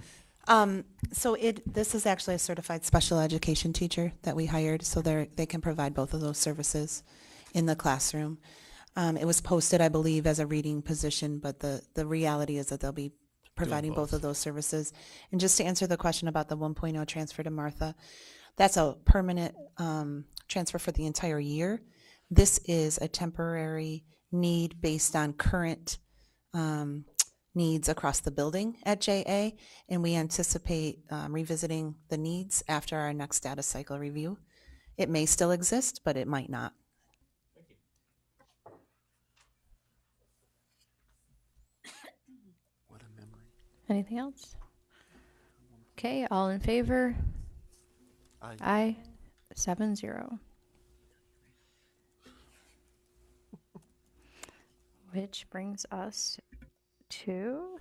Sure. So this is actually a certified special education teacher that we hired, so they can provide both of those services in the classroom. It was posted, I believe, as a reading position, but the reality is that they'll be providing both of those services. And just to answer the question about the 1.0 transfer to Martha, that's a permanent transfer for the entire year. This is a temporary need based on current needs across the building at JA, and we anticipate revisiting the needs after our next data cycle review. It may still exist, but it might not. Anything else? Okay, all in favor? Aye. Aye. 7-0. Which brings us to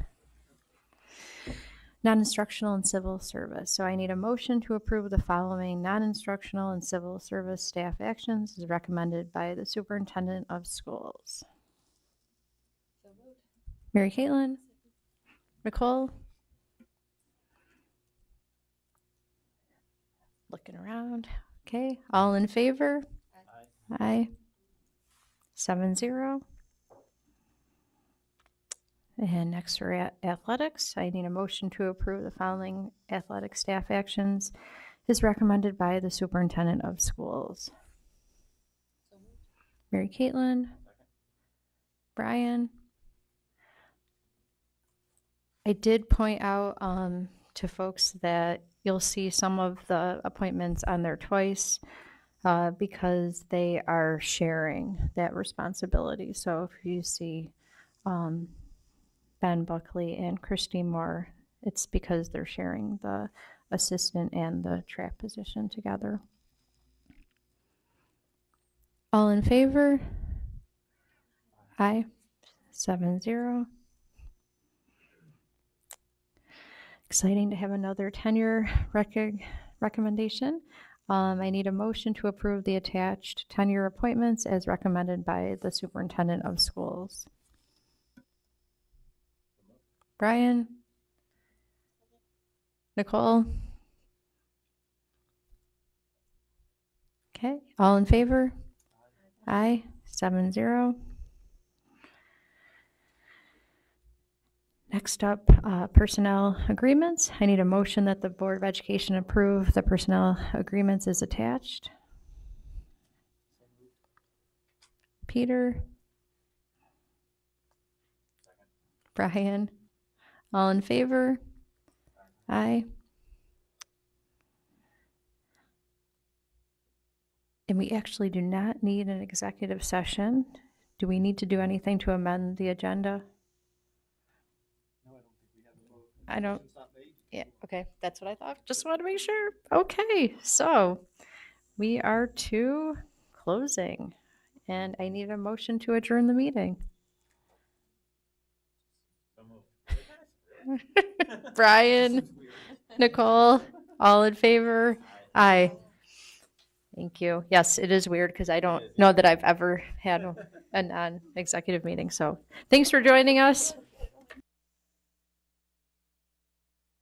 non-instructional and civil service. So I need a motion to approve the following non-instructional and civil service staff actions as recommended by the superintendent of schools. Mary Caitlin? Nicole? Looking around. Okay, all in favor? Aye. 7-0. And next for athletics, I need a motion to approve the following athletic staff actions as recommended by the superintendent of schools. Mary Caitlin? Brian? I did point out to folks that you'll see some of the appointments on there twice because they are sharing that responsibility. So if you see Ben Buckley and Christy Moore, it's because they're sharing the assistant and the track position together. All in favor? Aye. 7-0. Exciting to have another tenure recommendation. I need a motion to approve the attached tenure appointments as recommended by the superintendent of schools. Brian? Nicole? Okay, all in favor? Aye. 7-0. Next up, personnel agreements. I need a motion that the Board of Education approve the personnel agreements as attached. Peter? Brian? All in favor? Aye. And we actually do not need an executive session. Do we need to do anything to amend the agenda? I don't. Yeah, okay, that's what I thought. Just wanted to make sure. Okay, so we are to closing, and I need a motion to adjourn the meeting. Brian, Nicole, all in favor? Aye. Thank you. Yes, it is weird because I don't know that I've ever had a non-executive meeting. So thanks for joining us.